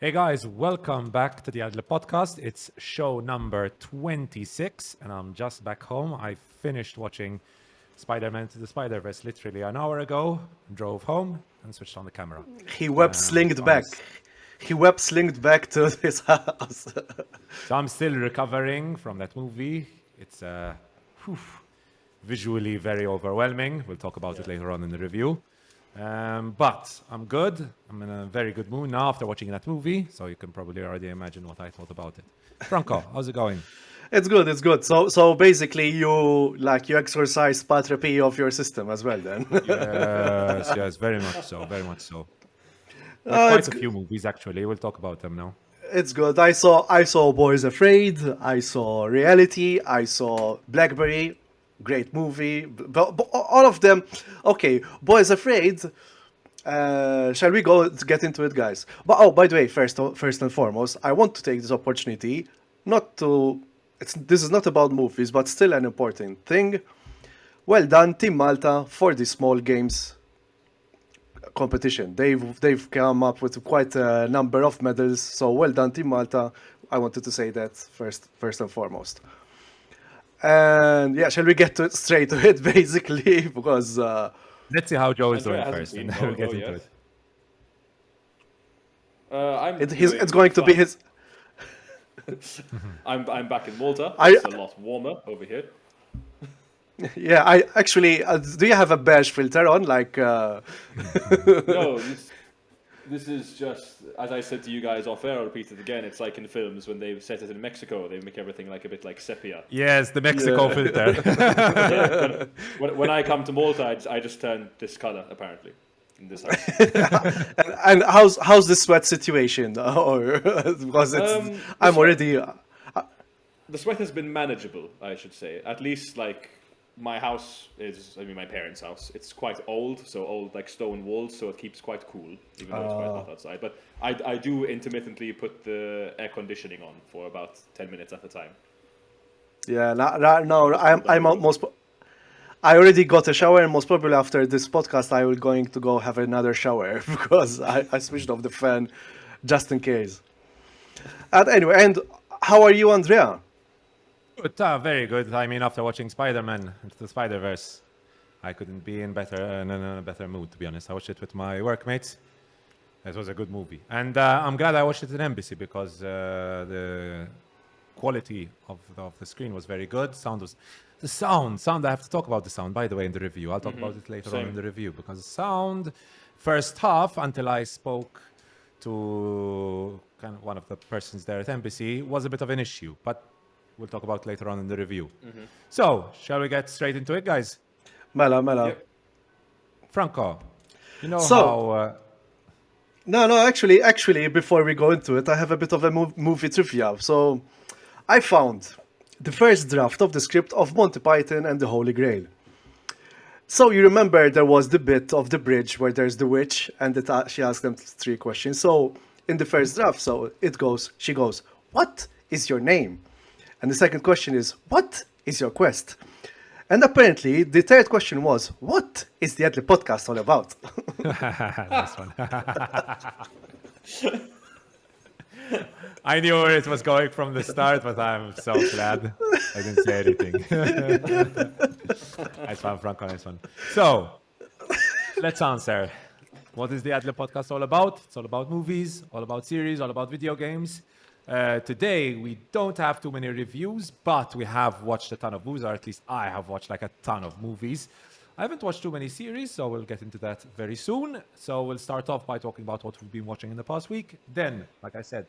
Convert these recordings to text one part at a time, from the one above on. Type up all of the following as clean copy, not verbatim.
Hey guys, welcome back to the Ad Lib Podcast. It's show number 26, and I'm just back home. I finished watching Spider-Man to the Spider-Verse literally an hour ago, drove home, and switched on the camera. He web slinged so back. He web slinged back to his house. So I'm still recovering from that movie. It's visually very overwhelming. We'll talk about it later on in the review. But I'm good. I'm in a very good mood now after watching that movie, so you can probably already imagine what I thought about it. Franco, how's it going? It's good. It's good. So basically, you exorcise Padre Pio of your system as well. Then Yes, very much so, very much so. it's Quite a few movies actually. We'll talk about them now. it's good. I saw Boys Afraid. I saw Reality. I saw Blackberry. Great movie. But all of them. Okay, Boys Afraid. Shall we get into it, guys? But by the way, first and foremost, I want to take this opportunity not to. This is not about movies, but still an important thing. Well done, Team Malta, for the small games competition. They've come up with quite a number of medals, so well done, Team Malta. I wanted to say that first and foremost. And yeah, shall we get straight to it, basically? Because Let's see how Joe is doing Andrea first, hasn't and been. then we'll get Oh, into yes. it. it's going to be his. I'm back in Malta. I- It's a lot warmer over here. Yeah, I actually. Do you have a badge filter on? No, this is just, as I said to you guys off air, I'll repeat it again. It's like in films when they set it in Mexico, they make everything like a bit like sepia. Yes, the Mexico filter. Yeah, but when I come to Malta, I just turn this color apparently in this house. And how's the sweat situation? Or because The I'm sweat- already. The sweat has been manageable, I should say. At least like my house is, my parents' house. It's quite old, so old like stone walls, so it keeps quite cool, even though it's quite hot outside. But I do intermittently put the air conditioning on for about 10 minutes at a time. Yeah, no, I'm almost. I already got a shower, and most probably after this podcast, I will going to go have another shower because I switched off the fan just in case. And anyway, and how are you, Andrea? Good, very good. I mean, after watching Spider-Man into the Spider-Verse, I couldn't be in a better mood, to be honest. I watched it with my workmates. It was a good movie. And I'm glad I watched it in Embassy because the quality of the screen was very good. The sound, I have to talk about the sound, by the way, in the review. I'll talk about it later on in Same. the review because the sound, first half, until I spoke to kind of one of the persons there at Embassy, was a bit of an issue. But we'll talk about it later on in the review. So, shall we get straight into it, guys? Mela. Yep. Franco, you know So- how... No, actually, before we go into it, I have a bit of a movie trivia. So, I found the first draft of the script of Monty Python and the Holy Grail. So, you remember there was the bit of the bridge where there's the witch and she asked them 3 questions. So, in the first draft, she goes, "What is your name?" And the second question is, "What is your quest?" And apparently, the third question was, "What is the Ad Lib Podcast all about?" Nice one. I knew where it was going from the start, but I'm so glad I didn't say anything. Nice one, Franco, nice one. So, let's answer. What is the Ad Lib Podcast all about? It's all about movies, all about series, all about video games. Today, we don't have too many reviews, but we have watched a ton of movies, or at least I have watched like a ton of movies. I haven't watched too many series, so we'll get into that very soon. So we'll start off by talking about what we've been watching in the past week. Then, like I said,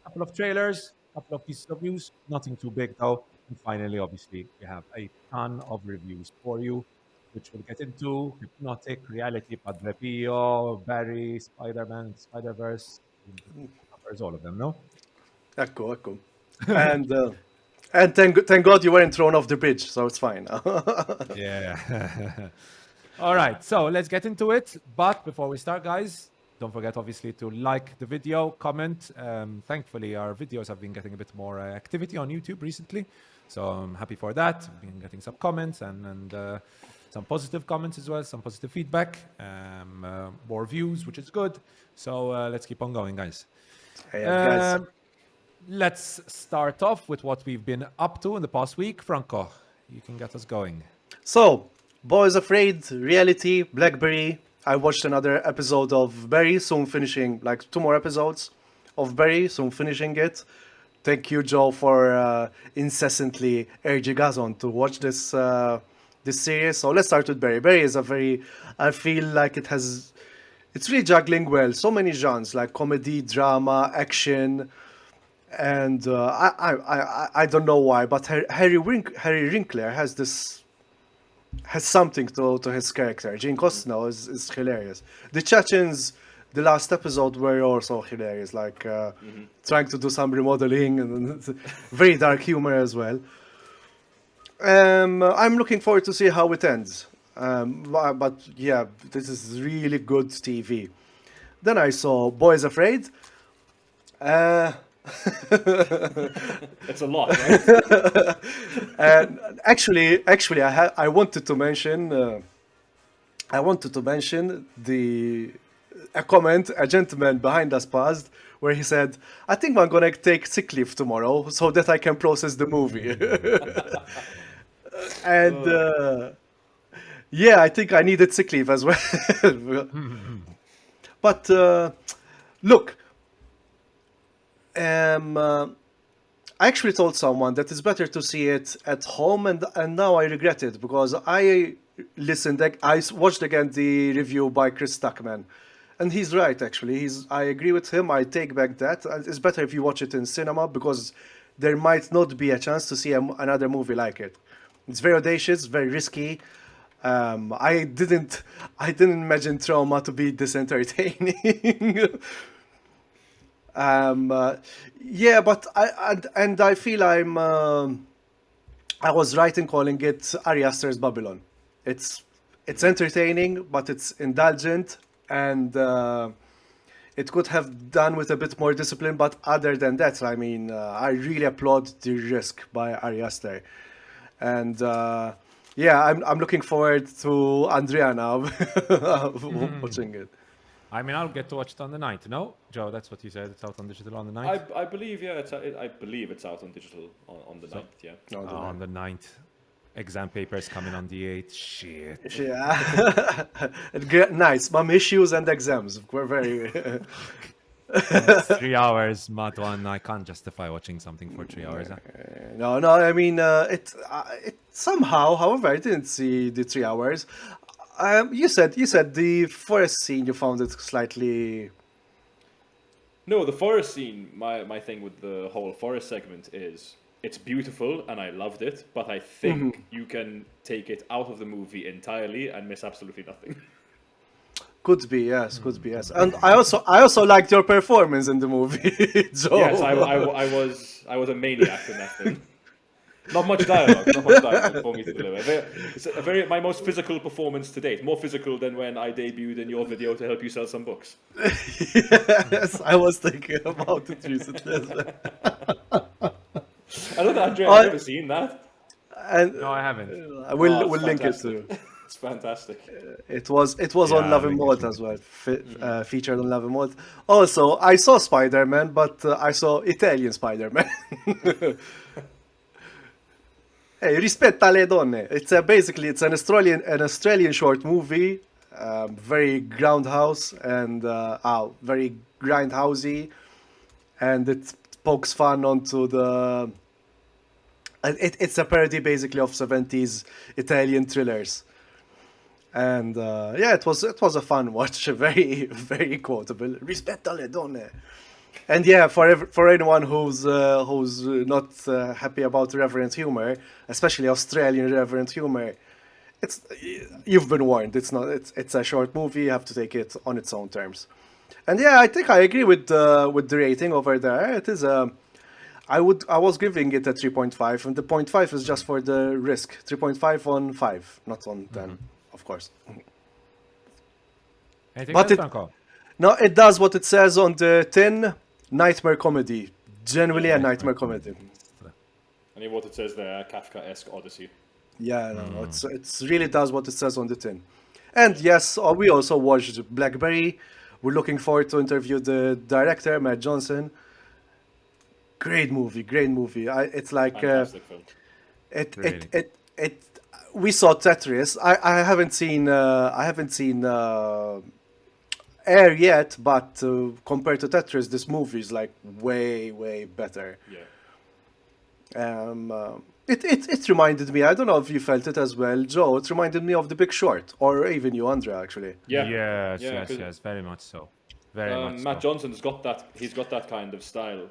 a couple of trailers, a couple of pieces of news, nothing too big though. And finally, obviously, we have a ton of reviews for you, which we'll get into. Hypnotic, Reality, Padre Pio, Barry, Spider-Man, Spider-Verse. Covers all of them, no? Ecco. And thank God you weren't thrown off the bridge, so it's fine. Yeah. All right, so let's get into it. But before we start, guys, don't forget, obviously, to like the video, comment. Thankfully, our videos have been getting a bit more activity on YouTube recently. So I'm happy for that. Been getting some comments and some positive comments as well, some positive feedback, more views, which is good. So let's keep on going, guys. Hey, guys. Let's start off with what we've been up to in the past week. Franco, you can get us going. So, Boys Afraid, Reality, Blackberry. I watched another episode of Barry, soon finishing, like 2 more episodes of Barry, soon finishing it. Thank you, Joe, for incessantly urging us on to watch this series. So let's start with Barry. Barry is I feel like it's really juggling well. So many genres, like comedy, drama, action. And I don't know why, but Harry Winkler has something to his character. Gene Costner is hilarious. The Chechens, the last episode, were also hilarious, like trying to do some remodeling and very dark humor as well. I'm looking forward to see how it ends. But yeah, this is really good TV. Then I saw Boys Afraid. It's a lot, right? And actually, I wanted to mention a comment a gentleman behind us passed where he said, "I think I'm gonna take sick leave tomorrow so that I can process the movie." And yeah, I think I needed sick leave as well. But look. I actually told someone that it's better to see it at home, and now I regret it because I watched again the review by Chris Stuckman, and he's right actually. I agree with him. I take back that it's better if you watch it in cinema because there might not be a chance to see another movie like it. It's very audacious, very risky. I didn't imagine Trauma to be this entertaining. Yeah, but I feel I was right in calling it Ari Aster's Babylon. It's entertaining, but it's indulgent, and it could have done with a bit more discipline. But other than that, I mean, I really applaud the risk by Ari Aster, and yeah, I'm looking forward to Andrea now watching it. I mean, I'll get to watch it on the 9th. No, Joe, that's what you said. It's out on digital on the 9th. I believe, yeah, I believe it's out on digital on the 9th, yeah. On the 9th. Exam papers coming on the 8th. Shit. Yeah. Nice. Mom issues and exams. We're very... 3 hours, Matwan. I can't justify watching something for 3 hours. Huh? No, I mean, it somehow, however, I didn't see the 3 hours. You said the forest scene, you found it slightly... No, the forest scene, my thing with the whole forest segment is it's beautiful and I loved it, but I think you can take it out of the movie entirely and miss absolutely nothing. Could be, yes. And I also liked your performance in the movie, Joe. Yes, I was a maniac in that thing. Not much dialogue for me to deliver. It's my most physical performance to date. More physical than when I debuted in your video to help you sell some books. Yes, I was thinking about it recently. I don't know, Andrea, have you ever seen that? No, I haven't. We'll link it to. It's fantastic. It was on Love and Mode as well, featured on Love and Mode. Also, I saw Spider-Man, but I saw Italian Spider-Man. Hey, rispetta le donne. It's basically an Australian short movie, very groundhouse and very grindhousey, and it pokes fun onto the. It's a parody basically of 70s Italian thrillers, and yeah, it was a fun watch, very very quotable. Rispetta le donne. And yeah, for anyone who's not happy about reverent humor, especially Australian reverent humor, you've been warned. It's a short movie. You have to take it on its own terms. And yeah, I think I agree with the rating over there. It is I was giving it a 3.5, and the 0.5 is just for the risk. 3.5 on 5, not on 10, of course. Anything But else, Franco? No, it does what it says on the tin. Nightmare comedy. Genuinely a nightmare comedy. And what it says there, Kafka-esque Odyssey. Yeah, no, it's really does what it says on the tin. And yes, we also watched Blackberry. We're looking forward to interview the director, Matt Johnson. Great movie, great movie. It's like Fantastic film. it, it, Really. it, it. We saw Tetris. I haven't seen Air yet, but compared to Tetris, this movie is like way better. Yeah. It reminded me. I don't know if you felt it as well, Joe. It reminded me of The Big Short, or even you, Andrea, actually. Yeah. Yes, Yeah, yes, 'cause, yes. Very much so. Very much Matt so. Johnson's got that. He's got that kind of style.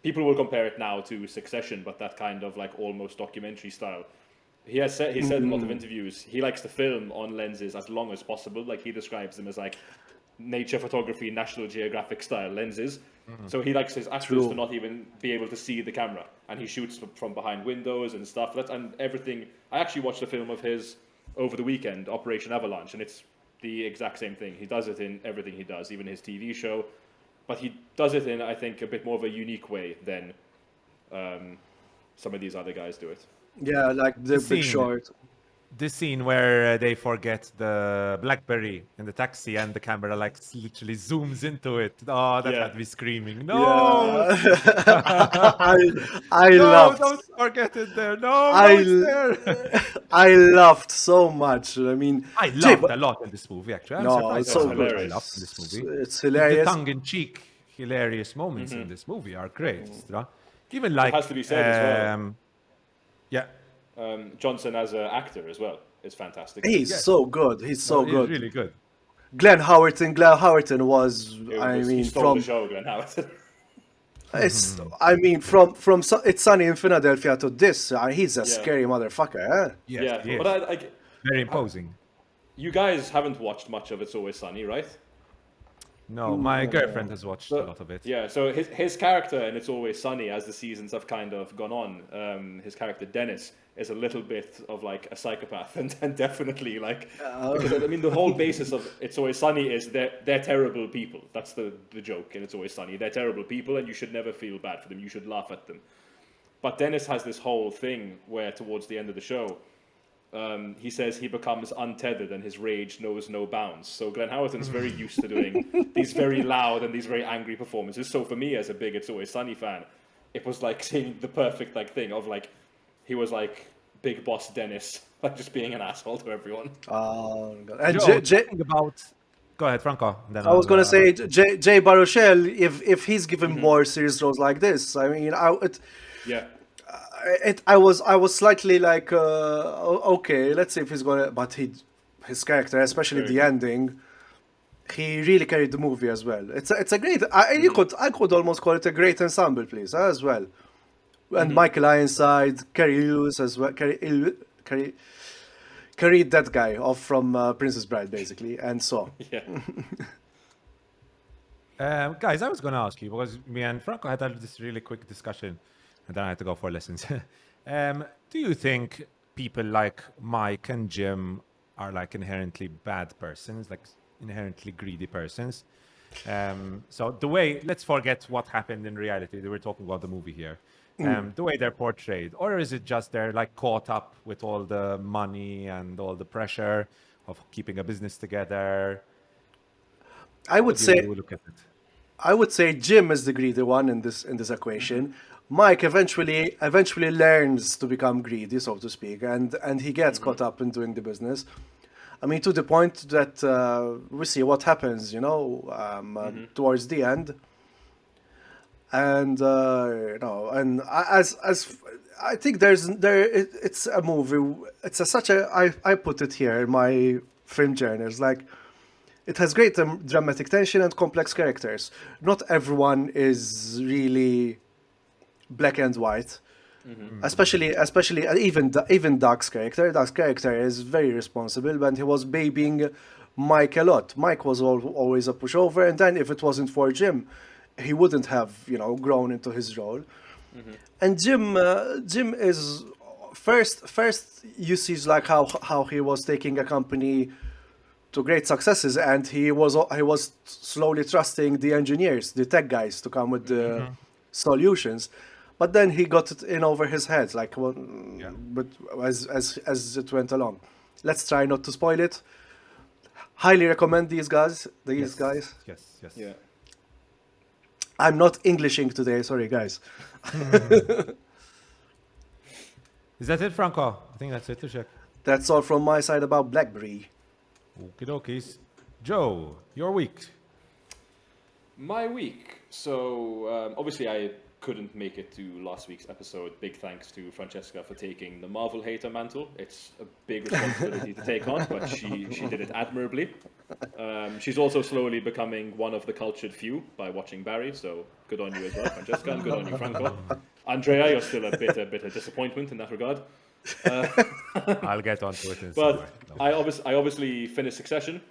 People will compare it now to Succession, but that kind of like almost documentary style. He said in a lot of interviews he likes to film on lenses as long as possible. Like he describes them as like nature photography, National Geographic style lenses. So he likes his actors True. to not even be able to see the camera, and he shoots from behind windows and stuff. And everything. I actually watched a film of his over the weekend, Operation Avalanche, and it's the exact same thing. He does it in everything he does, even his TV show. But he does it in, I think, a bit more of a unique way than some of these other guys do it. Yeah, like The Scene. Big Short. This scene where they forget the BlackBerry in the taxi and the camera like literally zooms into it. Oh, that Yeah. had me screaming. No, I no, loved don't forget it there. No, I no, it's there. I laughed so much. I mean, I Jay, laughed a lot in this movie. Actually, I'm no, surprised it's how so much good. I laughed in this movie. It's The hilarious. tongue-in-cheek, hilarious moments in this movie are great. Even like has to be said as well. Yeah, Johnson as an actor as well is fantastic. He's so good. He's so he's good. really good. Glenn Howerton was. He stole the show, Glenn Howard. I mean, from It's Sunny in Philadelphia to this, he's a scary motherfucker. Eh? Yes, Yeah, he is. but Very imposing. you guys haven't watched much of It's Always Sunny, right? No, my girlfriend has watched a lot of it. Yeah, so his character in It's Always Sunny, as the seasons have kind of gone on, his character Dennis is a little bit of like a psychopath, and definitely like because I mean the whole basis of It's Always Sunny is they're terrible people. That's the joke in It's Always Sunny. They're terrible people, and you should never feel bad for them. You should laugh at them. But Dennis has this whole thing where towards the end of the show, he says he becomes untethered and his rage knows no bounds. So Glenn Howerton's very used to doing these very loud and these very angry performances. So for me as a big It's Always Sunny fan, it was like seeing the perfect like thing of like he was like Big Boss Dennis, like just being an asshole to everyone. And Joe, talking about. Go ahead, Franco. Then I was gonna say Jay Baruchel, if he's given more serious roles like this, I mean, Yeah. I was slightly like, okay, let's see if he's gonna. But his character, especially the ending, he really carried the movie as well. It's a great. I could almost call it a great ensemble, please, as well. And Michael Ironside, Carrie Lewis as well. Carried that guy off from Princess Bride, basically, and so. Yeah. Guys, I was going to ask you because me and Franco had this really quick discussion, and then I had to go for lessons. Do you think people like Mike and Jim are like inherently bad persons, like inherently greedy persons? So the way, let's forget what happened in reality. We're talking about the movie here. The way they're portrayed, or is it just they're like caught up with all the money and all the pressure of keeping a business together? I would say Look at it. I would say Jim is the greedy one in this equation. Mike eventually learns to become greedy, so to speak, and he gets caught up in doing the business. I mean, to the point that we see what happens, towards the end. And and as I think it's a movie. I put it here in my film journals like. It has great dramatic tension and complex characters. Not everyone is really black and white, especially even Doug's character. Doug's character is very responsible, and he was babying Mike a lot. Mike was always a pushover, and then if it wasn't for Jim, he wouldn't have grown into his role. And Jim is first you see like how he was taking a company to great successes, and he was slowly trusting the engineers, the tech guys, to come with the solutions. but then he got it in over his head, like Yeah. but as it went along. Let's try not to spoil it. Highly recommend these guys. These guys. Yes. Yeah. I'm not Englishing today. Sorry, guys. Is that it, Franco? I think that's it to check. That's all from my side about BlackBerry. Okie dokies. Joe, your week. My week. So obviously I couldn't make it to last week's episode. Big thanks to Francesca for taking the Marvel hater mantle. It's a big responsibility to take on, but she did it admirably. She's also slowly becoming one of the cultured few by watching Barry. So good on you as well, Francesca, and good on you, Franco. Andrea, you're still a bit of disappointment in that regard. I'll get onto it in some But way. No. I obviously finished Succession.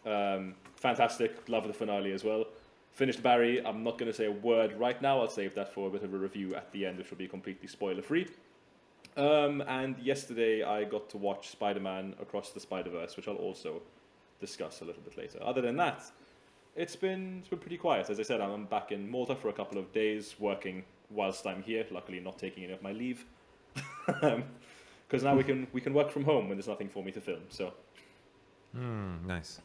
Fantastic. Love the finale as well. Finished Barry. I'm not going to say a word right now. I'll save that for a bit of a review at the end, which will be completely spoiler-free. And yesterday I got to watch Spider-Man Across the Spider-Verse, which I'll also discuss a little bit later. Other than that, it's been pretty quiet. As I said, I'm back in Malta for a couple of days working whilst I'm here. Luckily, not taking any of my leave. Because now we can work from home when there's nothing for me to film. So Nice.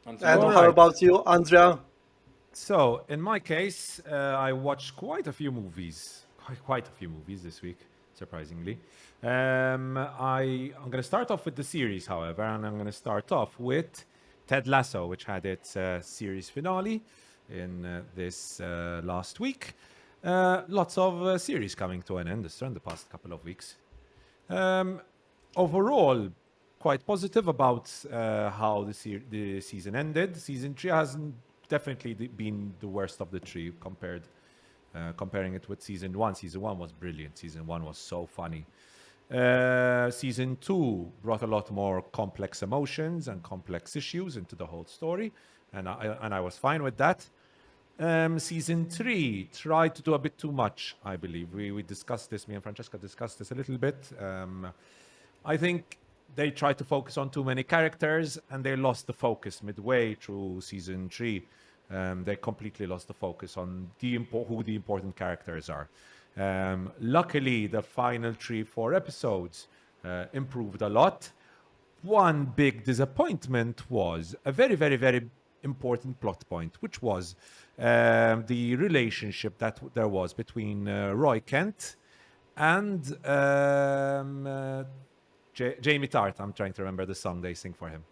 and And All how right. about you, Andrea? So, in my case, I watched quite a few movies. Quite a few movies this week, surprisingly. I'm going to start off with the series, however, and I'm going to start off with Ted Lasso, which had its series finale in this last week. Lots of series coming to an end in the past couple of weeks. Overall, quite positive about how the season ended. Season 3 hasn't definitely been the worst of the three comparing it with season 1. Season 1 was brilliant. Season 1 was so funny. Season 2 brought a lot more complex emotions and complex issues into the whole story, and I was fine with that. Season 3 tried to do a bit too much, I believe. We discussed this, me and Francesca discussed this a little bit. I think they tried to focus on too many characters and they lost the focus midway through season 3. They completely lost the focus on who the important characters are. Luckily, the final 3-4 episodes improved a lot. One big disappointment was a very, very, very important plot point, which was the relationship that there was between Roy Kent and Jamie Tart. I'm trying to remember the song they sing for him.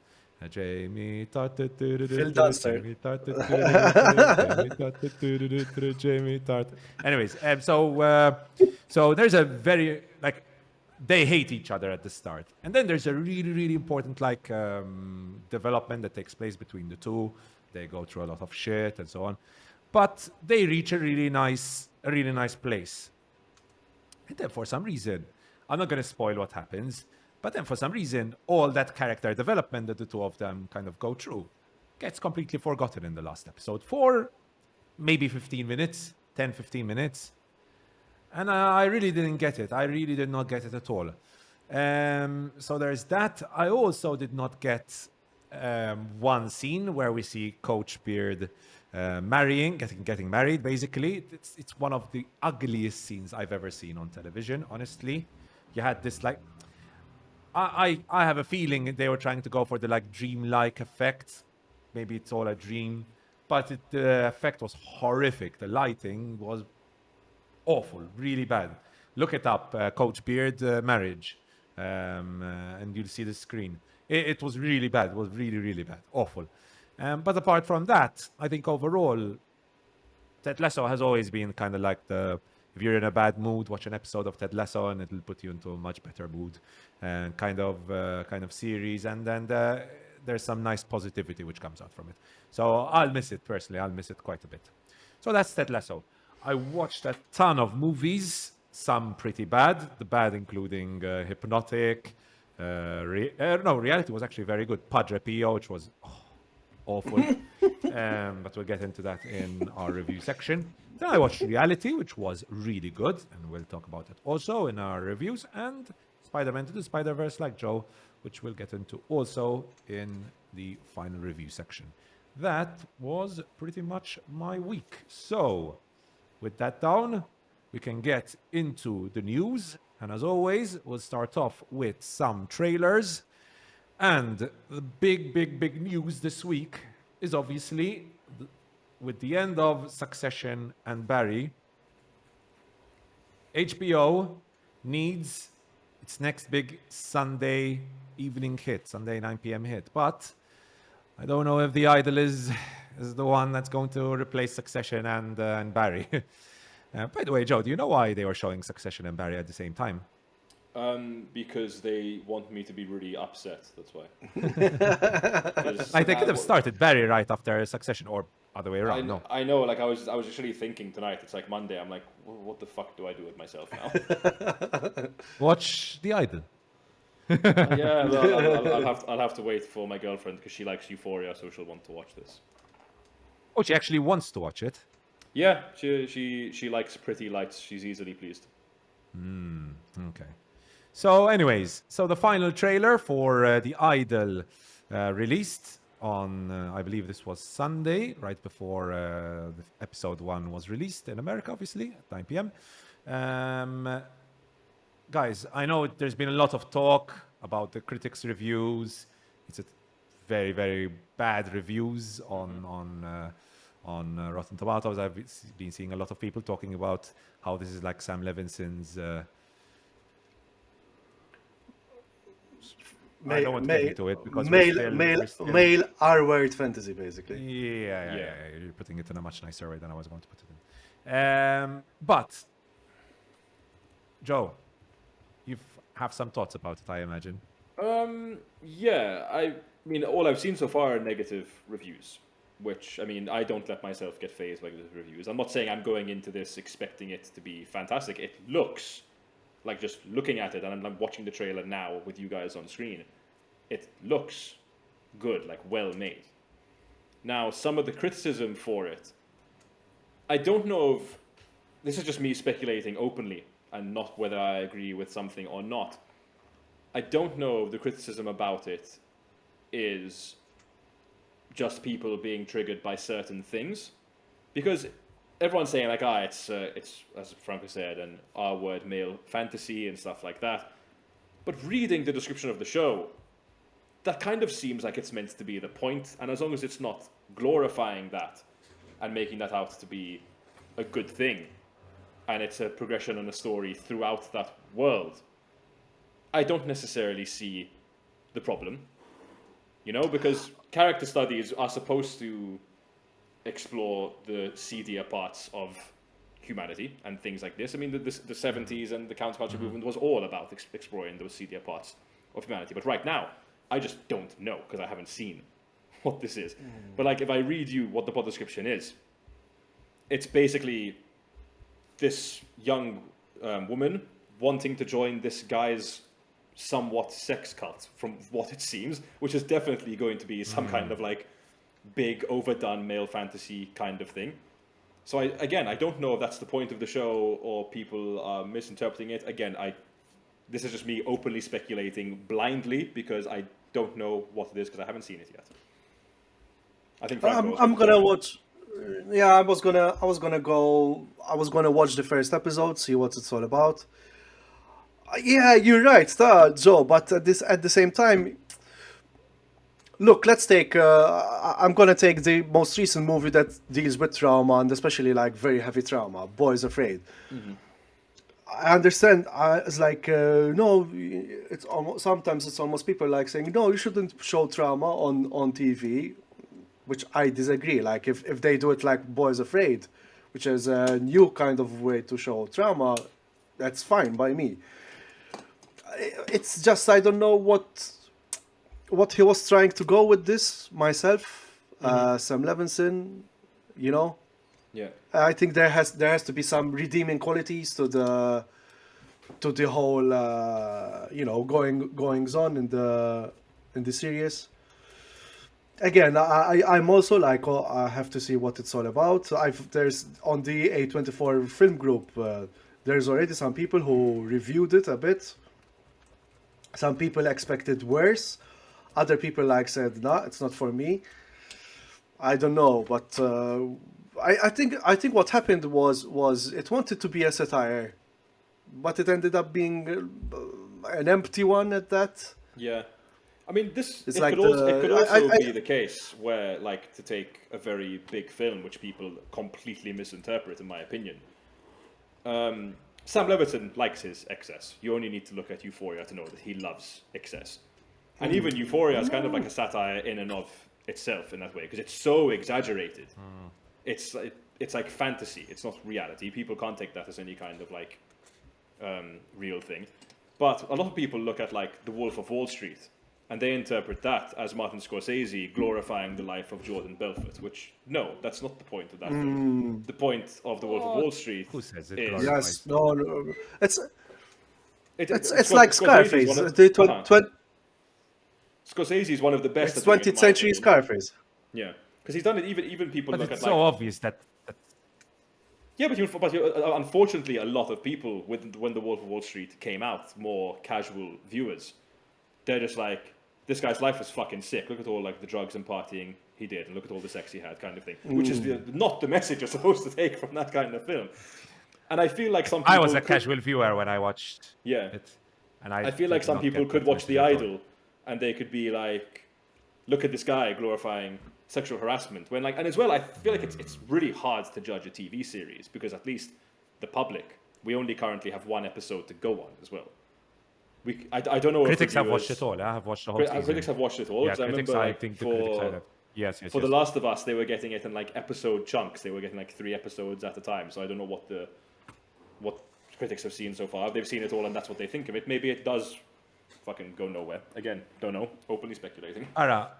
Jamie Tart, Phil Dunster. Jamie Tart, Jamie Tart. Anyways, so there's a very they hate each other at the start, and then there's a really, really important development that takes place between the two. They go through a lot of shit and so on, but they reach a really nice place. And then for some reason, I'm not going to spoil what happens, but then for some reason, all that character development that the two of them kind of go through gets completely forgotten in the last episode for maybe 15 minutes, 10, 15 minutes. And I really didn't get it. I really did not get it at all. So there's that. I also did not get one scene where we see Coach Beard getting married, basically. It's one of the ugliest scenes I've ever seen on television, honestly. You had this I have a feeling they were trying to go for the dream-like effect. Maybe it's all a dream, but the effect was horrific. The lighting was awful, really bad. Look it up, Coach Beard marriage, and you'll see the screen. It was really bad. It was really, really bad. Awful. But apart from that, I think overall, Ted Lasso has always been kind of like if you're in a bad mood, watch an episode of Ted Lasso and it'll put you into a much better mood, and kind of series. And then there's some nice positivity which comes out from it. So I'll miss it personally. I'll miss it quite a bit. So that's Ted Lasso. I watched a ton of movies, some pretty bad. The bad including Hypnotic. Reality was actually very good. Padre Pio, which was awful. But we'll get into that in our review section. Then I watched Reality, which was really good, and we'll talk about it also in our reviews. And Spider-Man to the Spider-Verse, like Joe, which we'll get into also in the final review section. that was pretty much my week. So, with that down, we can get into the news. And as always, we'll start off with some trailers. And the big news this week is obviously with the end of Succession and Barry, HBO needs its next big Sunday evening hit, Sunday 9 p.m. hit. But I don't know if The Idol is the one that's going to replace Succession and Barry. By the way, Joe, do you know why they were showing Succession and Barry at the same time? Because they want me to be really upset. That's why. 'Cause Like they could have I- started Barry right after Succession, or other way around. No. I know. Like I was actually thinking tonight. It's like Monday. I'm like, what the fuck do I do with myself now? Watch The Idol. Yeah, well, I'll have to wait for my girlfriend because she likes Euphoria, so she'll want to watch this. Oh, she actually wants to watch it. Yeah, she likes pretty lights. She's easily pleased. Okay. So, anyways, the final trailer for The Idol released on, I believe this was Sunday, right before the episode 1 was released in America, obviously, at 9 p.m. Guys, I know there's been a lot of talk about the critics' reviews. It's a very bad reviews on Rotten Tomatoes. I've been seeing a lot of people talking about how this is like Sam Levinson's. I don't want to get into it because male R-word fantasy, basically. Yeah. You're putting it in a much nicer way than I was going to put it in. But Joe, you have some thoughts about it, I imagine. Yeah, I mean, all I've seen so far are negative reviews, which, I mean, I don't let myself get fazed by negative reviews. I'm not saying I'm going into this expecting it to be fantastic. It looks like, just looking at it, and I'm watching the trailer now with you guys on screen, it looks good, like well made. Now, some of the criticism for it, I don't know if, this is just me speculating openly, and not whether I agree with something or not. I don't know if the criticism about it is just people being triggered by certain things, because everyone's saying like, it's as Franco said, an R-word male fantasy and stuff like that. But reading the description of the show, that kind of seems like it's meant to be the point, and as long as it's not glorifying that and making that out to be a good thing, and it's a progression and a story throughout that world, I don't necessarily see the problem. You know, because character studies are supposed to explore the seedier parts of humanity and things like this. I mean, the 70s and the counterculture movement was all about exploring those seedier parts of humanity. But right now, I just don't know because I haven't seen what this is. But like, if I read you what the plot description is, it's basically this young woman wanting to join this guy's somewhat sex cult, from what it seems, which is definitely going to be some kind of like big overdone male fantasy kind of thing. So I don't know if that's the point of the show or people are misinterpreting it. Again, this is just me openly speculating blindly because I don't know what it is because I haven't seen it yet. I think I'm gonna watch. Yeah, I was gonna watch the first episode, see what it's all about. Yeah, you're right, Joe. But at the same time, look, let's take. I'm gonna take the most recent movie that deals with trauma and especially like very heavy trauma, Boys Afraid. I understand. It's like no, it's almost sometimes it's almost people like saying no, you shouldn't show trauma on TV, which I disagree. Like if they do it like Boys Afraid, which is a new kind of way to show trauma, that's fine by me. It's just I don't know what he was trying to go with this myself. Sam Levinson, you know. Yeah. I think there has to be some redeeming qualities to the whole goings on in the series. Again, I'm also like, I have to see what it's all about. There's on the A24 film group, there's already some people who reviewed it a bit. Some people expected worse. Other people said, no, it's not for me. I don't know, but I think what happened was it wanted to be a satire, but it ended up being an empty one at that. Yeah. I mean, It's it like could the also be the case where, like, to take a very big film, which people completely misinterpret, in my opinion. Sam Levinson likes his excess. You only need to look at Euphoria to know that he loves excess. And even Euphoria is kind of like a satire in and of itself in that way, because it's so exaggerated. It's like fantasy. It's not reality. People can't take that as any kind of like real thing. But a lot of people look at like The Wolf of Wall Street, and they interpret that as Martin Scorsese glorifying the life of Jordan Belfort, which, no, that's not the point of that film. The point of The Wolf of Wall Street Who says it is... glorifies? yes, no, it's It's like Scorsese is Scarface. one of- Scorsese is one of the best It's at doing it, in 20th my century opinion. Scarface. Yeah, because he's done it. Even people But look it's at like... so obvious that Yeah, unfortunately, a lot of people, when The Wolf of Wall Street came out, more casual viewers, they're just like, this guy's life was fucking sick. Look at all like the drugs and partying he did, and look at all the sex he had, kind of thing. Which is not the message you're supposed to take from that kind of film. And I feel like some people I was a casual viewer when I watched Yeah. it. And I feel like did some not people get could that watch The message at all. Idol, and they could be like, look at this guy glorifying sexual harassment. When like, and as well, I feel like it's really hard to judge a TV series, because at least the public, we only currently have one episode to go on as well. I don't know if Critics have watched reviewers- it all. I have watched the whole season. Critics have watched it all. Yeah, 'Cause I critics, remember I like, think the critics for have. Yes, yes, for yes. The Last of Us, they were getting it in like episode chunks. They were getting like 3 episodes at a time. So I don't know what critics have seen so far. They've seen it all, and that's what they think of it. Maybe it does fucking go nowhere. Again, don't know. Openly speculating. Ara,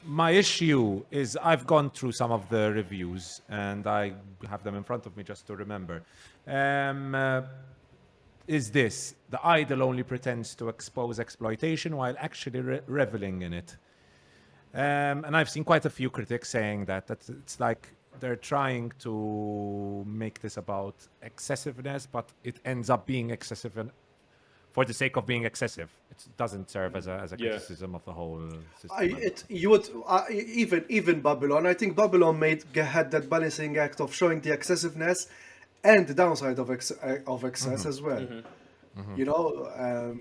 my issue is I've gone through some of the reviews and I have them in front of me just to remember. Is this the idol only pretends to expose exploitation while actually reveling in it? And I've seen quite a few critics saying that it's like they're trying to make this about excessiveness, but it ends up being excessive for the sake of being excessive. It doesn't serve as a Yeah. criticism of the whole system. You would even Babylon. I think Babylon had that balancing act of showing the excessiveness and the downside of excess as well. You know,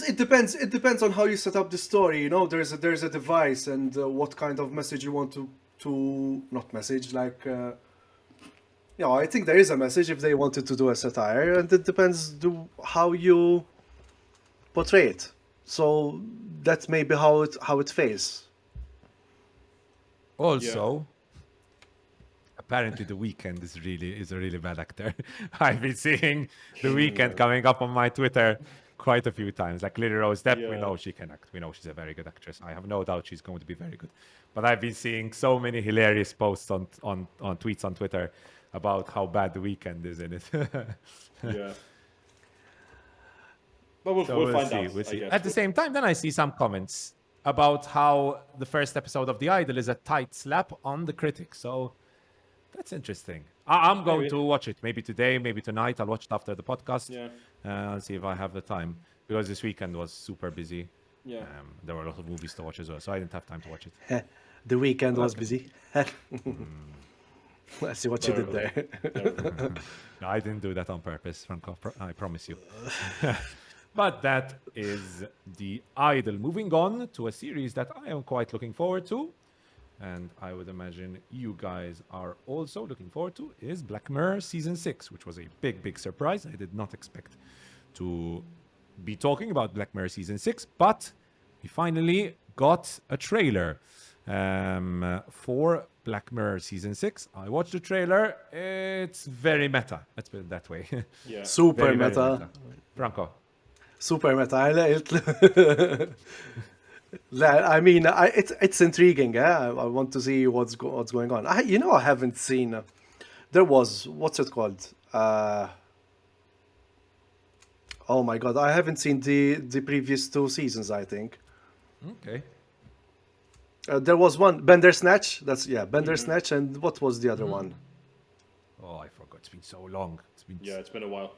it depends. It depends on how you set up the story. You know, there's a device and what kind of message you want to not message like. Yeah, I think there is a message if they wanted to do a satire, and it depends how you portray it. So that's maybe how it fails. Also, apparently The Weeknd is a really bad actor. I've been seeing The Weeknd coming up on my Twitter quite a few times. Like Lily Rose Depp, we Yeah. know she can act. We know she's a very good actress. I have no doubt she's going to be very good. But I've been seeing so many hilarious posts on tweets on Twitter about how bad The Weeknd is in it. Yeah. But we'll find see. out. We'll I see. guess. At the same time, then I see some comments about how the first episode of The Idol is a tight slap on the critics. So that's interesting. I'm going Maybe. to watch it. Maybe today, maybe tonight. I'll watch it after the podcast. Yeah. I'll see if I have the time. Because this weekend was super busy. Yeah. There were a lot of movies to watch as well. So I didn't have time to watch it. The weekend was that's busy. I see what you did there. No, I didn't do that on purpose, Franco. I promise you. But that is The Idol. Moving on to a series that I am quite looking forward to, and I would imagine you guys are also looking forward to, is Black Mirror Season 6, which was a big, big surprise. I did not expect to be talking about Black Mirror Season 6, but we finally got a trailer for Black Mirror Season 6. I watched the trailer. It's very meta. Let's put it that way. Yeah. Super Very, very meta. Franco. Super meta. I mean, it's intriguing. I want to see what's going on. I haven't seen. There was what's it called? Oh my god, I haven't seen the previous 2 seasons. I think Okay. there was one Bandersnatch. Bandersnatch, and what was the other one? Oh, I forgot. It's been so long. Yeah, it's been a while.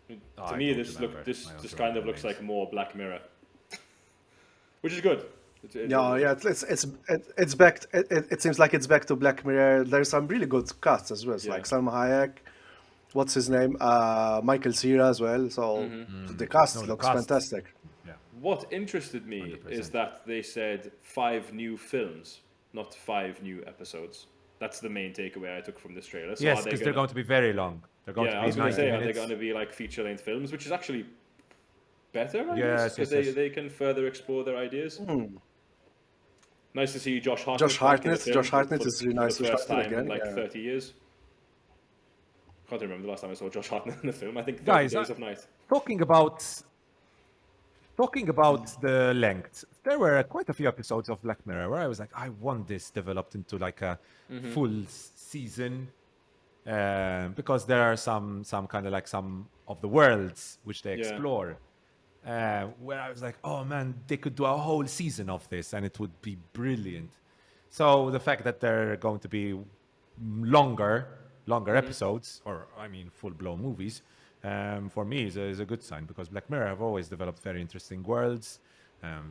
Oh, To I me, don't this remember. this I don't kind remember of looks names. like more Black Mirror, which is good. Yeah. It's back. It seems like it's back to Black Mirror. There's some really good casts as well, like Salma Hayek. What's his name? Michael Cera as well. So the cast No, the looks cast. fantastic. Yeah. What interested me is 100%. that they said 5 new films, not 5 new episodes. That's the main takeaway I took from this trailer. So Yes, are they because they're gonna, going to be very long. They're going yeah, I to was be going to 90 say, are they minutes. going to be like feature-length films, which is actually better, I Yes, guess, because yes. they can further explore their ideas. Nice to see Josh Hartnett. Josh back in the Hartnett. film Josh Hartnett is really for nice the to first Hartnett time in again. like Yeah. 30 years. Can't remember the last time I saw Josh Hartnett in the film. I think 30 Guys, Days of Night. talking about the length, there were quite a few episodes of Black Mirror where I was like, I want this developed into like a full season, because there are some kind of like some of the worlds which they Yeah. explore, where I was like, oh man, they could do a whole season of this and it would be brilliant. So the fact that they're going to be longer episodes, or I mean full-blown movies, for me is a good sign, because Black Mirror have always developed very interesting worlds,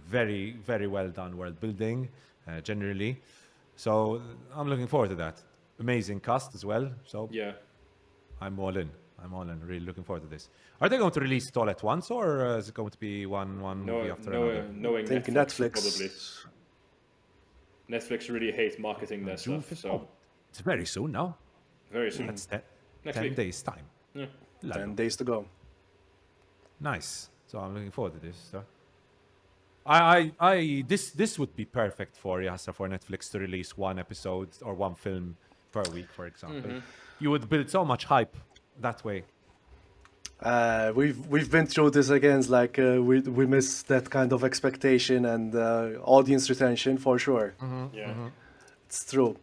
very, very well done world building, generally. So I'm looking forward to that. Amazing cast as well. So Yeah. I'm all in. Really looking forward to this. Are they going to release it all at once, or is it going to be one movie after another? Knowing I think Netflix, Netflix. probably. Netflix really hate marketing their June stuff, 5th? so Oh, it's very soon now. very soon. That's Next 10 week. days time. Yeah. Lalo. 10 days to go. Nice. So I'm looking forward to this. So. This would be perfect for Yasser, for Netflix to release one episode or one film per week, for example. You would build so much hype that way. We've been through this again. It's like we miss that kind of expectation and audience retention for sure. Yeah. It's true.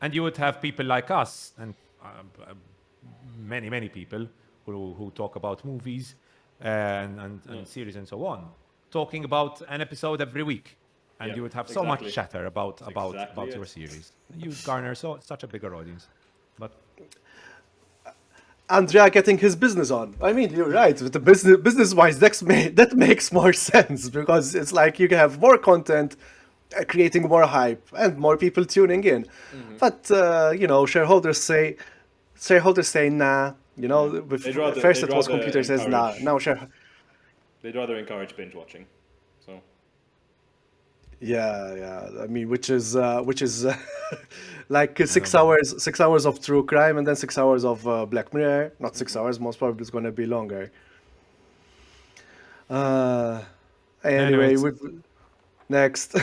And you would have people like us and many people who talk about movies and series and so on, talking about an episode every week. And Yeah, you would have so much exactly. chatter about exactly your it. series. You would garner such a bigger audience. But Andrea getting his business on. I mean, you're right. With the business wise, that makes more sense, because it's like you can have more content, creating more hype and more people tuning in. But shareholders say nah. They'd rather- first they'd it was rather computer says nah. encourage- Now share. They'd rather encourage binge watching. So Yeah. I mean, which is like 6 hours of true crime and then 6 hours of Black Mirror. Not 6 hours. Most probably it's going to be longer. Anyway, Anyways. next.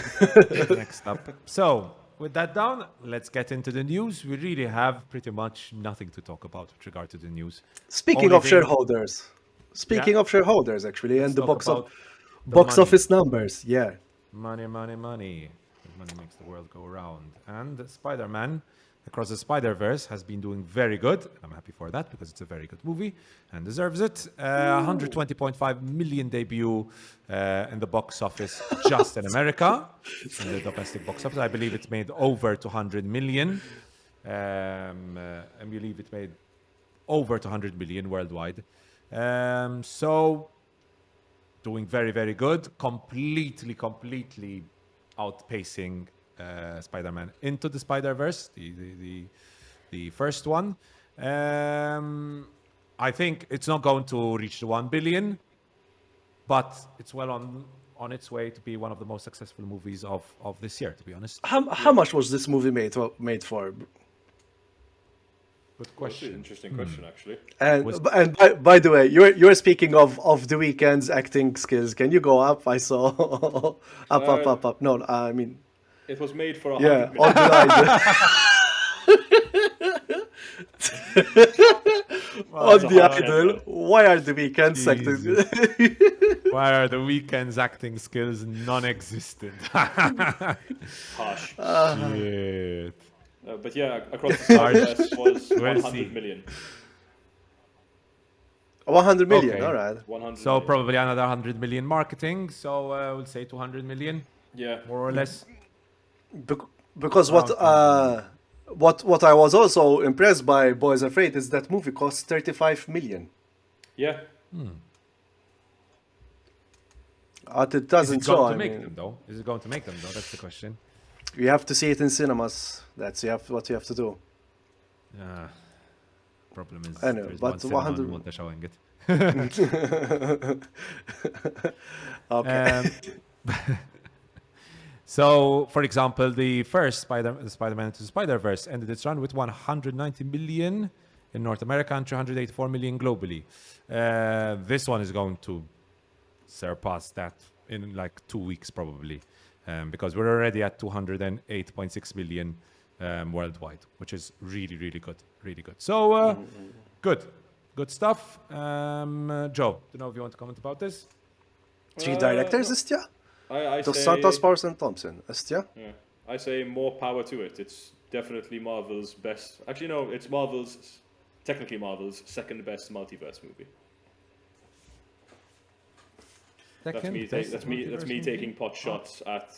next up. So, with that down, let's get into the news. We really have pretty much nothing to talk about with regard to the news. Speaking Only of thing- shareholders. Speaking Yeah. of shareholders, actually, and the talk box about the box money. office numbers. Yeah. Money. Money makes the world go round. And Spider-Man Across the Spider-Verse has been doing very good. I'm happy for that because it's a very good movie and deserves it. 120.5 million debut in the box office just in America. In the domestic box office, I believe it's made over 200 million. I believe it made over 200 million worldwide. So doing very, very good. Completely outpacing Spider-Man Into the Spider-Verse, the first one. I think it's not going to reach the 1 billion, but it's well on its way to be one of the most successful movies of this year, to be honest. How much was this movie made for? Good That's an question. interesting question, actually. And Was- by the way, you're speaking of The Weeknd's acting skills. Can you go up? I saw up. No, I mean, It was made for 100 yeah, million. on the line. On the idol. Why are The Weeknd's acting? Jesus. Why are the Weeknd's acting skills non-existent? Harsh. Shit. But yeah, Across the Spider-Verse was We'll 100 see. million. 100 million. Okay. All right. 100 So million. probably another 100 million marketing. So we'll say 200 million, Yeah. more or less. Because what I was also impressed by Boys Afraid is that movie cost 35 million. Yeah. But it Is doesn't it show. going to I make mean, them though? Is it going to make them though? That's the question. you have to see it in cinemas. That's what you have to do. Problem is I know, there's but one cinema 100 in Malta showing it. Okay. So, for example, the first Spider-Man Into the Spider-Verse ended its run with 190 million in North America and 384 million globally. This one is going to surpass that in like 2 weeks probably, because we're already at 208.6 million worldwide, which is really, really good, really good. So, good stuff. Joe, don't know if you want to comment about this. 3 directors, No, ist ja? I Dos say, Santos, Parsons, and Thompson, ist ja? yeah, I say more power to it. It's definitely Marvel's best. Actually, no, it's technically Marvel's second best multiverse movie. That's me taking pot shots at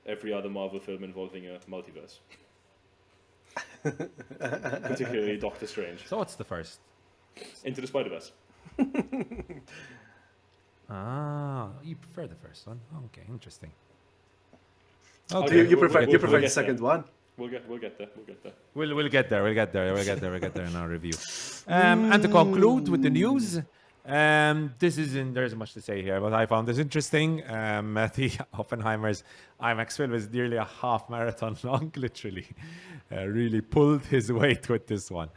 every other Marvel film involving a multiverse. Particularly Doctor Strange. So what's the first? Into the Spider-Verse. You prefer the first one? Okay, interesting. Okay. You prefer we'll the get second there. one? We'll get there. We'll get there in our review. And to conclude with the news, there isn't much to say here, but I found this interesting. The Oppenheimer's IMAX film is nearly a half marathon long, literally. Really pulled his weight with this one.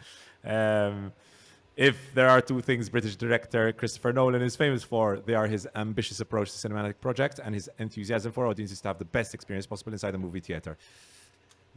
If there are two things British director Christopher Nolan is famous for, they are his ambitious approach to cinematic projects and his enthusiasm for audiences to have the best experience possible inside a movie theater.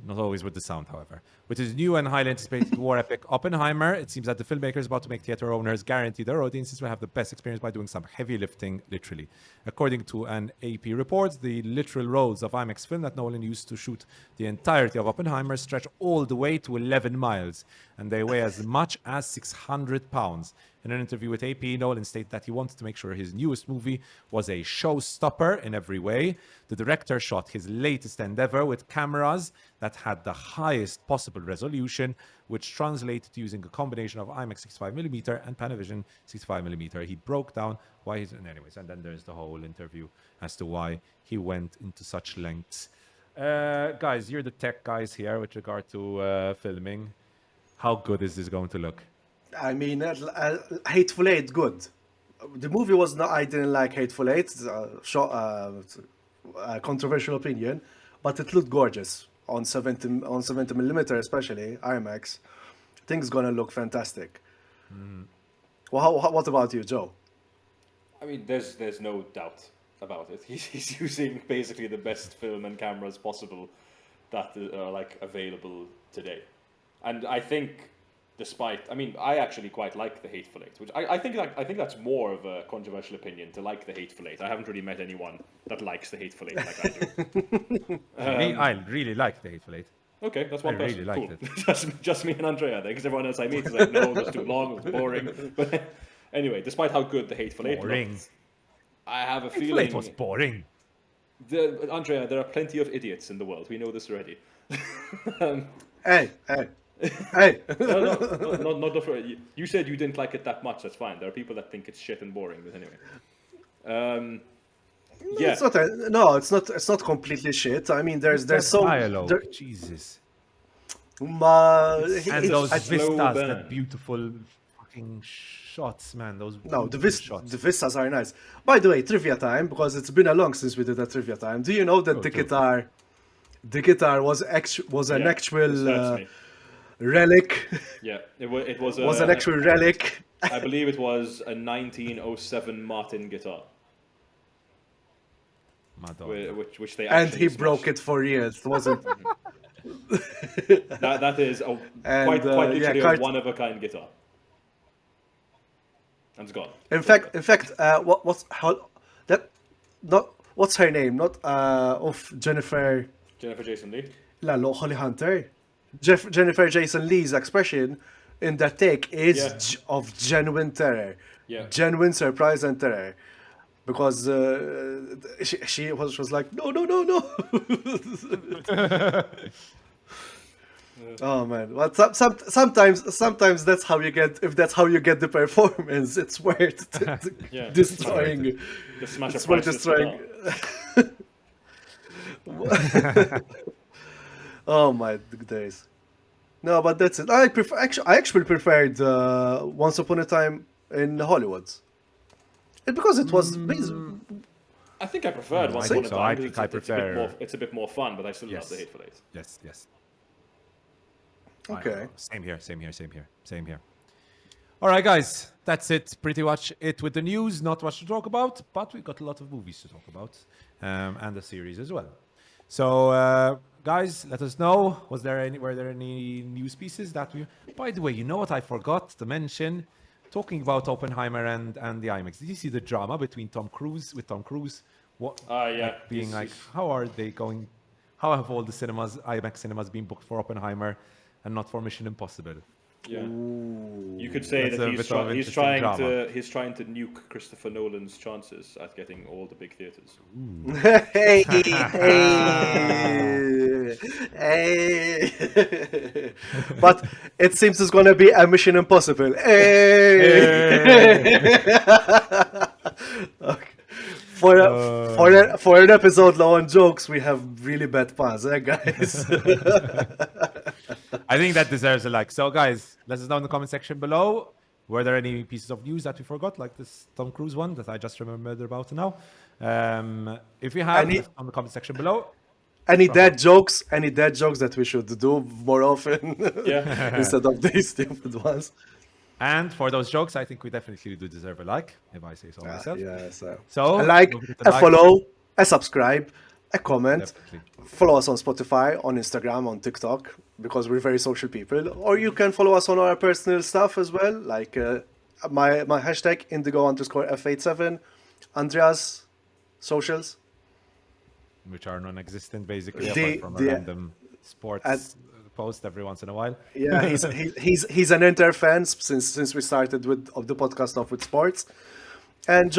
Not always with the sound, however. With his new and highly anticipated war epic Oppenheimer, it seems that the filmmaker is about to make theater owners guarantee their audiences will have the best experience by doing some heavy lifting, literally. According to an AP report, the literal rolls of IMAX film that Nolan used to shoot the entirety of Oppenheimer stretch all the way to 11 miles, and they weigh as much as 600 pounds. In an interview with AP, Nolan stated that he wanted to make sure his newest movie was a showstopper in every way. The director shot his latest endeavor with cameras that had the highest possible resolution, which translated to using a combination of IMAX 65mm and Panavision 65mm. He broke down why he's... Anyways, and then there's the whole interview as to why he went into such lengths. Guys, you're the tech guys here with regard to filming. How good is this going to look? I mean, Hateful Eight, good. The movie was not. I didn't like Hateful Eight. Controversial opinion, but it looked gorgeous on 70mm, especially IMAX. I think it's gonna look fantastic. Well, what about you, Joe? I mean, there's no doubt about it. He's using basically the best film and cameras possible that are like available today, and I think. I actually quite like the Hateful Eight, which I think that's more of a controversial opinion to like the Hateful Eight. I haven't really met anyone that likes the Hateful Eight like I do. I really like the Hateful Eight. Okay, that's one I person. really liked Cool. just me and Andrea there, because everyone else I meet is like, no, that's too long, it's boring. But anyway, despite how good the Hateful Eight looked, I have a feeling It was boring. Andrea, there are plenty of idiots in the world. We know this already. Hey. No, not the. You said you didn't like it that much. That's fine. There are people that think it's shit and boring. But anyway, yeah. It's not completely shit. I mean, there's so dialogue. Jesus. And those it's vistas, burn. that beautiful fucking shots, man. Those the shots. vistas are nice. By the way, trivia time, because it's been a long since we did a trivia time. Do you know that the guitar was an actual relic? Yeah, it was an actual relic. I believe it was a 1907 Martin guitar, which they and actually he broke it for years. It wasn't. that is quite literally a one of a kind guitar. And it's gone. In fact, what's her name? Not of Jennifer Jason Leigh. No, Holly Hunter. Jennifer Jason Leigh's expression in that take is of genuine terror. Yeah. Genuine surprise and terror. Because she was like, no. Oh man! But sometimes that's how you get. If that's how you get the performance, it's worth destroying Just smash a It's more price just list trying. Oh my days. No, but that's it. I actually preferred Once Upon a Time in Hollywood. Because it was I think I preferred Once I Upon think a so. Time I because think I it's a bit prefer- more. It's a bit more fun, but I still love Yes. the Hateful Eight. Yes. okay. Same here. All right, guys, that's it. Pretty much it with the news. Not much to talk about, but we got a lot of movies to talk about, and the series as well. So, guys, let us know. Were there any news pieces that we? By the way, you know what I forgot to mention? Talking about Oppenheimer and the IMAX. Did you see the drama between Tom Cruise? What? Yeah. Being He's- like, he's- how are they going? How have all the IMAX cinemas been booked for Oppenheimer and not for Mission Impossible? Yeah. You could say That's that a he's, bit of he's interesting trying drama. to nuke Christopher Nolan's chances at getting all the big theaters. Hey, hey. But it seems it's gonna be a Mission Impossible. Hey. Okay. For an episode low on jokes, we have really bad puns, guys? I think that deserves a like. So, guys, let us know in the comment section below. Were there any pieces of news that we forgot, like this Tom Cruise one that I just remembered about now? If you have, Any- let us know in the comment section below. Any dad jokes? Any dad jokes that we should do more often Yeah. instead of these stupid ones? And for those jokes, I think we definitely do deserve a like, if I say so myself. Yes. So, A like, don't forget to a follow, a subscribe, a comment. Definitely. Follow us on Spotify, on Instagram, on TikTok, because we're very social people. Or you can follow us on our personal stuff as well, like my hashtag indigo_F87, Andreas socials. Which are non-existent, basically, The- apart from a the- random sports post every once in a while. Yeah, he's an Inter fan since we started with of the podcast off with sports. And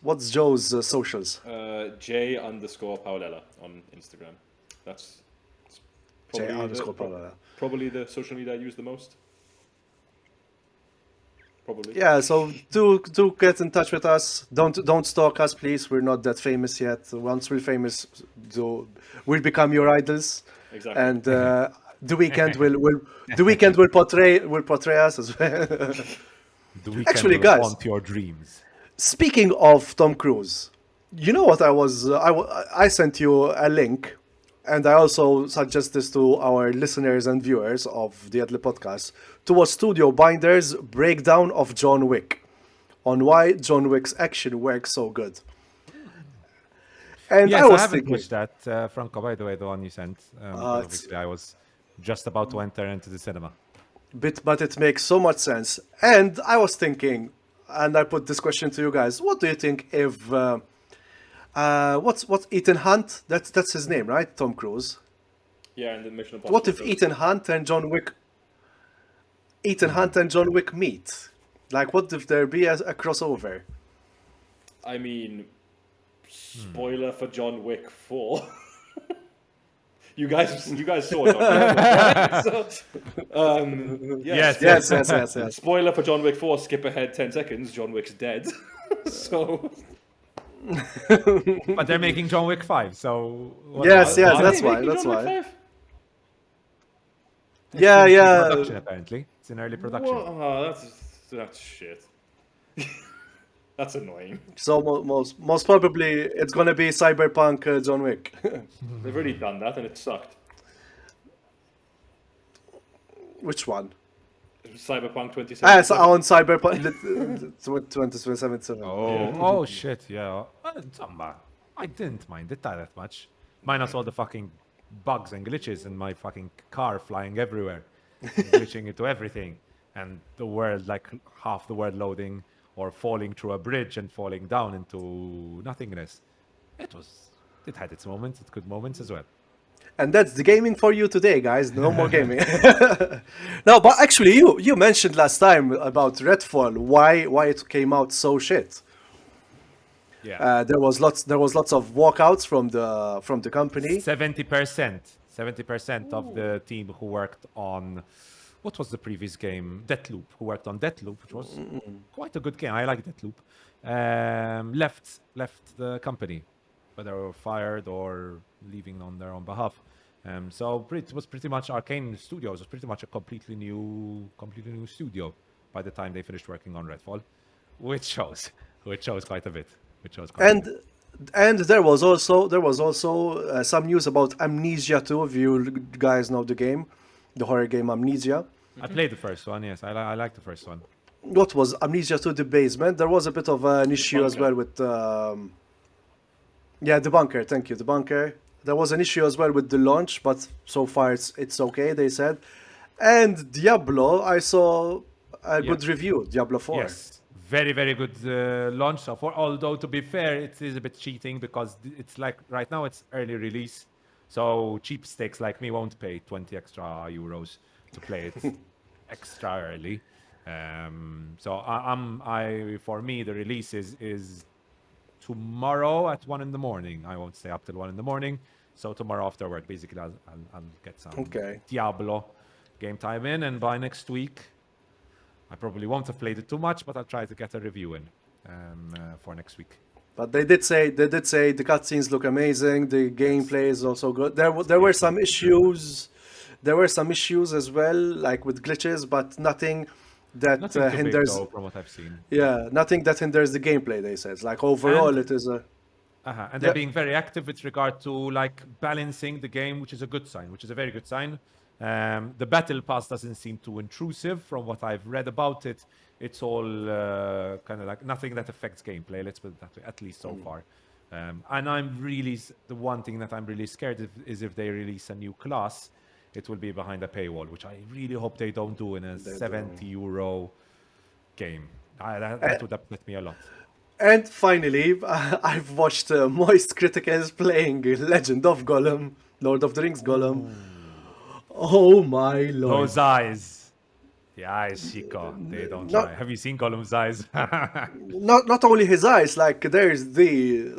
what's Joe's socials? J_Paolella on Instagram. That's J_Paolella. probably the social media I use the most. Probably. Yeah, so do get in touch with us. Don't stalk us, please. We're not that famous yet. Once we're famous, we'll become your idols. Exactly. And the weekend will portray us as well. The weekend Actually, will guys- haunt your dreams. Speaking of Tom Cruise, you know what I sent you a link, and I also suggest this to our listeners and viewers of the Ad Lib Podcast to watch Studio Binder's breakdown of John Wick on why John Wick's action works so good. And Yes, I I was haven't thinking, watched that, Franco, by the way, the one you sent. Because obviously I was just about to enter into the cinema. but it makes so much sense. And I was thinking, and I put this question to you guys: what do you think if what's Ethan Hunt? That's his name, right? Tom Cruise. Yeah, and the Mission Impossible. What if films. Ethan Hunt and John Wick meet? Like, what if there be a crossover? I mean, spoiler for John Wick 4. You guys saw John Wick 4, right? So, Yes. Spoiler for John Wick 4, skip ahead 10 seconds, John Wick's dead. So, But they're making John Wick 5, so... Yes, are that's they why. making That's John Wick why. 5? Yeah. Production, apparently. It's in early production. Whoa, that's shit. That's annoying. So most probably it's gonna be Cyberpunk John Wick. They've already done that and it sucked. Which one? Cyberpunk 2077. So on Cyberpunk 2077. Oh shit, yeah. I didn't mind it that much. Minus all the fucking bugs and glitches in my fucking car flying everywhere, glitching into everything, and the world, like half the world loading or falling through a bridge and falling down into nothingness. It had its moments, its good moments as well. And that's the gaming for you today, guys. No more gaming. No, but actually, you mentioned last time about Redfall. Why it came out so shit? Yeah. There was lots of walkouts from the company. 70% of the team who worked on what was the previous game? Deathloop, who worked on Deathloop, which was quite a good game. I like Deathloop. Left the company, whether they were fired or leaving on their own behalf. So it was pretty much Arcane Studios was pretty much a completely new studio by the time they finished working on Redfall, which shows quite a bit. And there was also some news about Amnesia too. If you guys know the game, the horror game Amnesia. I played the first one. Yes, I like the first one. What was Amnesia 2 The Basement? There was a bit of an issue as well with the bunker. Thank you, the bunker. There was an issue as well with the launch, but so far it's okay, they said. And Diablo, I saw a good review, Diablo 4. Yes, very, very good launch so far. Although, to be fair, it is a bit cheating because it's like right now it's early release. So cheap stakes like me won't pay 20 extra euros to play it extra early. For me, the release is tomorrow at 1 in the morning. I won't stay up till 1 in the morning. So tomorrow after work, basically, I'll get some Diablo game time in, and by next week, I probably won't have played it too much, but I'll try to get a review in for next week. But they did say the cutscenes look amazing. The gameplay is also good. There were some issues. There were some issues as well, like with glitches, but nothing that Nothing too hinders. big, though, from what I've seen. Yeah, nothing that hinders the gameplay. They said, like overall, it is a. And they're being very active with regard to like balancing the game, which is a good sign, which is a very good sign. The battle pass doesn't seem too intrusive from what I've read about it. It's all kind of like nothing that affects gameplay, let's put it that way, at least so far. And the one thing that I'm really scared of is if they release a new class, it will be behind a paywall, which I really hope they don't do in a 70 euro game. That would upset me a lot. And finally, I've watched Moist Criticals playing Legend of Gollum, Lord of the Rings Gollum. Oh my lord! Those eyes, the eyes, Chico, they don't try. Have you seen Gollum's eyes? Not only his eyes, like there's the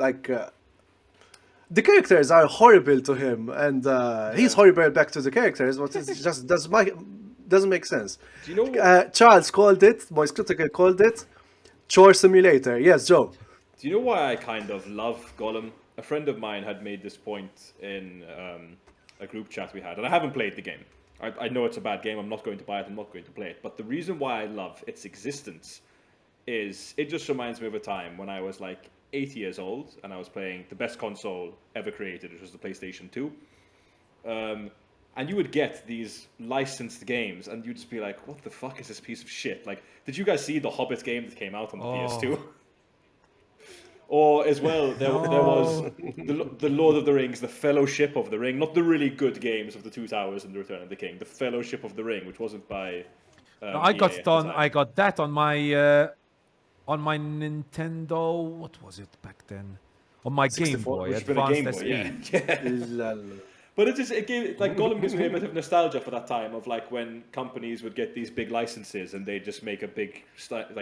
characters are horrible to him, and he's horrible back to the characters. But it just doesn't make sense. Do you know? Charles called it. Moist Critical called it chore simulator. Yes, Joe. Do you know why I kind of love Gollum? A friend of mine had made this point in a group chat we had, and I haven't played the game. I know it's a bad game. I'm not going to buy it. I'm not going to play it. But the reason why I love its existence is it just reminds me of a time when I was like 8 years old and I was playing the best console ever created, which was the PlayStation 2. And you would get these licensed games, and you'd just be like, "What the fuck is this piece of shit?" Like, did you guys see the Hobbit game that came out on the PS2? Or as well, there was the Lord of the Rings, the Fellowship of the Ring, not the really good games of the Two Towers and the Return of the King, the Fellowship of the Ring, which wasn't by. I got that on my Nintendo. What was it back then? On my Game Boy Advanced SP. Yeah. But it gave like Gollum gives me a bit of nostalgia for that time of like when companies would get these big licenses and they'd just make a big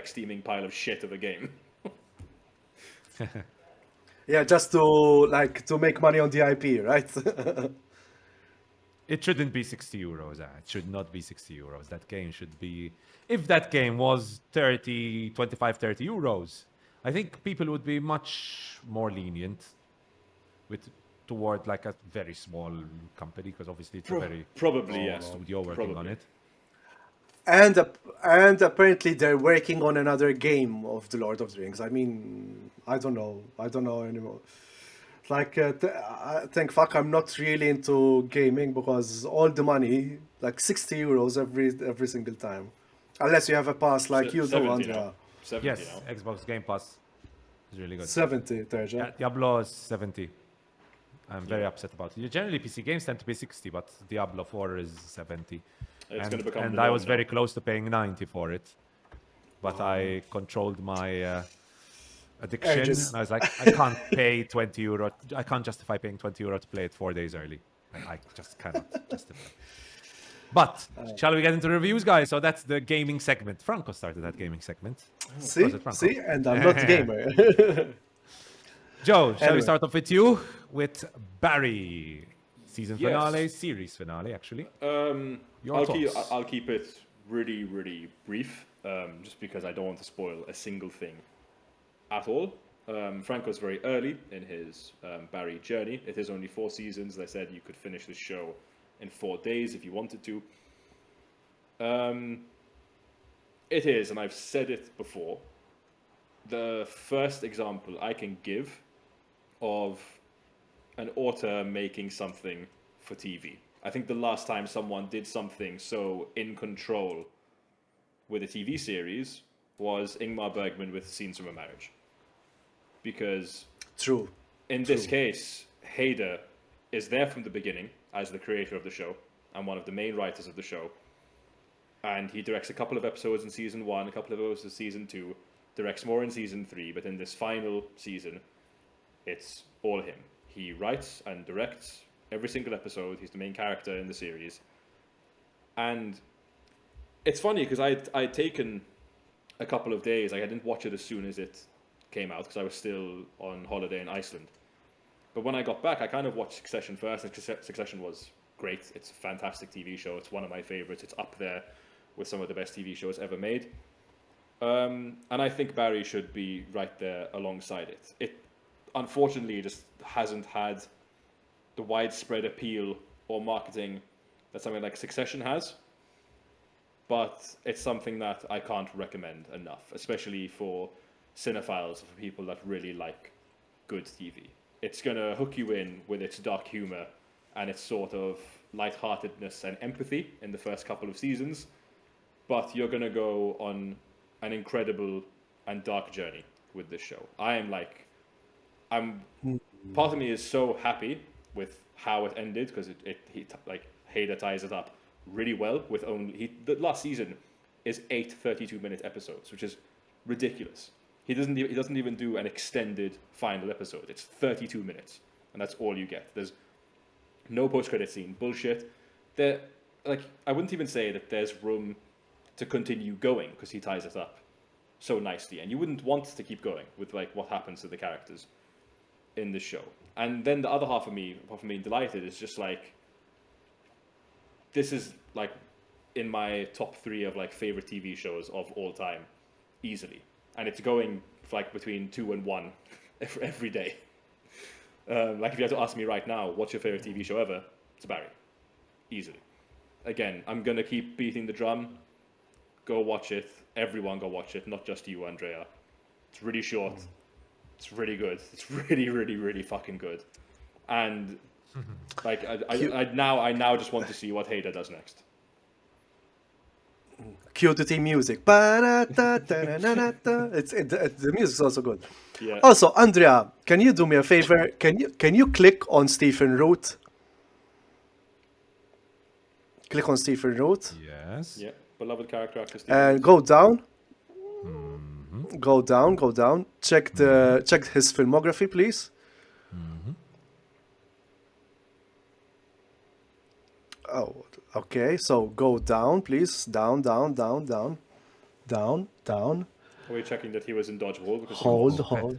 steaming pile of shit of a game. Yeah, just to make money on the IP, right? It shouldn't be 60 euros. It should not be 60 euros. That game should be... If that game was 30 euros, I think people would be much more lenient toward like a very small company, because obviously it's a very small studio working on it. And apparently they're working on another game of the Lord of the Rings. I mean, I don't know anymore. Like, thank fuck I'm not really into gaming, because all the money, like 60 euros every single time, unless you have a pass like you do, Andrea. Yes, Xbox Game Pass is really good. 70, Terja. Yeah, Diablo is 70. I'm very upset about it. Generally, PC games tend to be 60, but Diablo 4 is 70. And I was very close to paying 90 for it. But I controlled my addiction. And I was like, I can't pay 20 euro. I can't justify paying 20 euro to play it 4 days early. I just cannot justify. But shall we get into reviews, guys? So that's the gaming segment. Franco started that gaming segment. See, and I'm not a gamer. Joe, shall we start off with you? With Barry. season Yes. finale, series finale, actually. Your thoughts? I'll keep it really, really brief, just because I don't want to spoil a single thing at all. Franco's very early in his Barry journey. It is only 4 seasons. They said you could finish the show in 4 days if you wanted to. It is, and I've said it before, the first example I can give of an author making something for TV. I think the last time someone did something so in control with a TV series was Ingmar Bergman with Scenes from a Marriage. Because True. in this case, Hader is there from the beginning as the creator of the show and one of the main writers of the show. And he directs a couple of episodes in season 1, a couple of episodes in season 2, directs more in season 3, but in this final season, it's all him. He writes and directs every single episode. He's the main character in the series. And it's funny because I'd taken a couple of days. I didn't watch it as soon as it came out because I was still on holiday in Iceland. But when I got back, I kind of watched Succession first, and Succession was great. It's a fantastic TV show. It's one of my favorites. It's up there with some of the best TV shows ever made. And I think Barry should be right there alongside it. It unfortunately just hasn't had the widespread appeal or marketing that something like Succession has. But it's something that I can't recommend enough, especially for cinephiles, for people that really like good TV. It's going to hook you in with its dark humor and its sort of lightheartedness and empathy in the first couple of seasons. But you're going to go on an incredible and dark journey with this show. Part of me is so happy with how it ended because Hader ties it up really well with the last season is 8 32-minute episodes, which is ridiculous. He doesn't even do an extended final episode. It's 32 minutes, and that's all you get. There's no post-credit scene. Bullshit. I wouldn't even say that there's room to continue going because he ties it up so nicely, and you wouldn't want to keep going with what happens to the characters in the show. And then the other half of me, apart from being delighted, is just this is in my top 3 of favorite TV shows of all time, easily. And it's going between 2 and 1 every day. If you had to ask me right now, what's your favorite TV show ever? It's Barry, easily. Again, I'm gonna keep beating the drum. Go watch it. Everyone go watch it, not just you, Andrea. It's really short. It's really good. It's really, really, really fucking good. And I now just want to see what Hader does next. Cue the theme music. The music's also good. Yeah. Also, Andrea, can you do me a favor? Can you click on Stephen Root? Click on Stephen Root. Yes. Yeah. Beloved character actor. And go down. Go down. Check his filmography, please. Oh, okay. So go down, please. Down. Are we checking that he was in Dodgeball? Because Hold.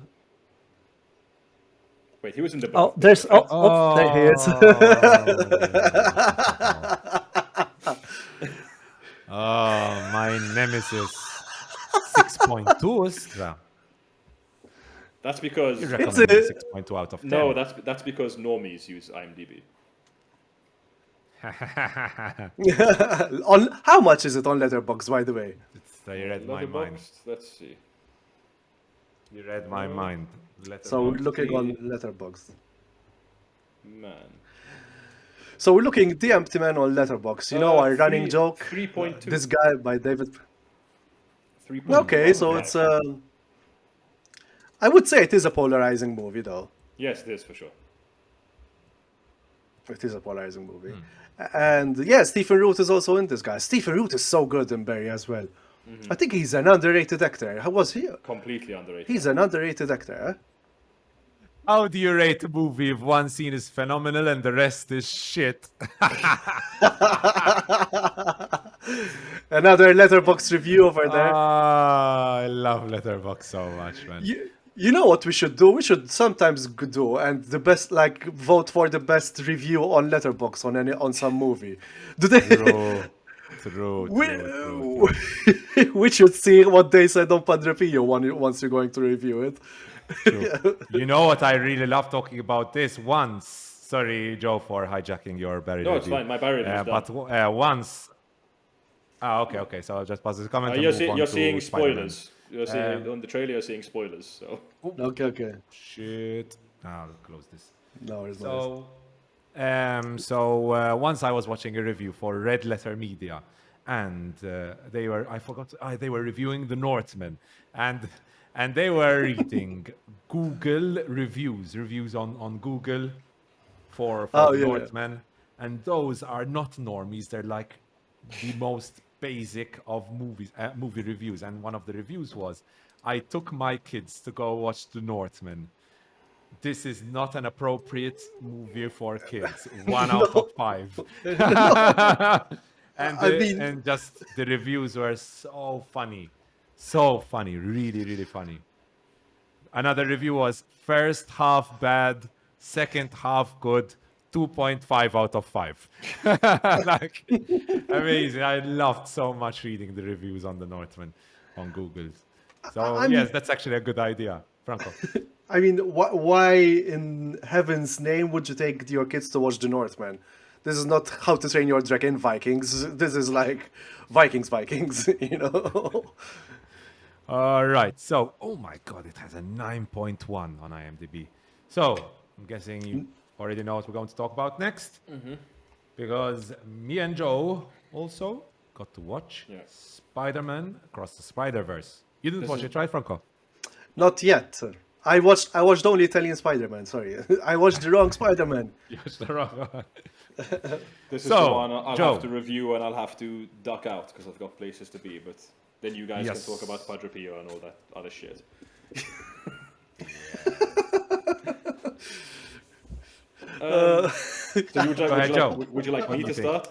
Wait, he was in the. Oh, there's there he is. Oh, my nemesis. 6.2 Ostra. That's because You recommend 6.2 out of 10. no, that's because normies use IMDb. On how much is it on Letterboxd, by the way? You read my mind. Letterboxd, let's see. You read my mind. So we're looking on Letterboxd. Man. So we're looking The Empty Man on Letterboxd. You know our running joke. 3.2. This guy by David. 3.1. Okay, so it's I would say it is a polarizing movie, though. Yes, it is for sure. It is a polarizing movie. And yeah, Stephen Root is also in this guy. Stephen Root is so good in Barry as well. I think he's an underrated actor. How was he? Completely underrated. He's an underrated actor. How do you rate a movie if one scene is phenomenal and the rest is shit? Another Letterboxd review over there. I love Letterboxd so much, man. You know what we should do? We should sometimes do and the best, like, vote for the best review on Letterboxd on some movie. Do they? True. we, we should see what they said on Padre Pio once you're going to review it. True. You know what? I really love talking about this once. Sorry, Joe, for hijacking your Barry No, review. it's fine. My Barry review is done. But once. Okay. So I'll just pause this comment and You're, move on you're to seeing Spider-Man. spoilers. You're seeing on the trailer. You're seeing spoilers. So Okay. Shit. I'll close this. No, it's not. Once I was watching a review for Red Letter Media, and they were reviewing The Northman, and they were reading Google reviews on Google for Oh, The yeah. Northman, and those are not normies. They're like the most basic of movie reviews. And one of the reviews was, "I took my kids to go watch The Northman. This is not an appropriate movie for kids. 1 out of 5." And just the reviews were so funny, really, really funny. Another review was first half bad, second half good, 2.5 out of 5. Like, amazing. I loved so much reading the reviews on The Northman on Google. So, I mean- yes, that's actually a good idea. Franco. I mean, why in heaven's name would you take your kids to watch The Northman? This is not How to Train Your Dragon Vikings. This is like Vikings, you know? All right. So, oh my God, it has a 9.1 on IMDb. So, I'm guessing you already know what we're going to talk about next. Because me and Joe also got to watch Yeah. Spider-Man Across the Spider-Verse. You didn't watch it, right, Franco? Not yet. I watched only Italian Spider-Man, sorry. I watched the wrong Spider-Man. Yes, the wrong one. this is So, the one I'll Joe. have to review and I'll have to duck out because I've got places to be. But then you guys Yes. can talk about Padre Pio and all that other shit. So would you like me to start?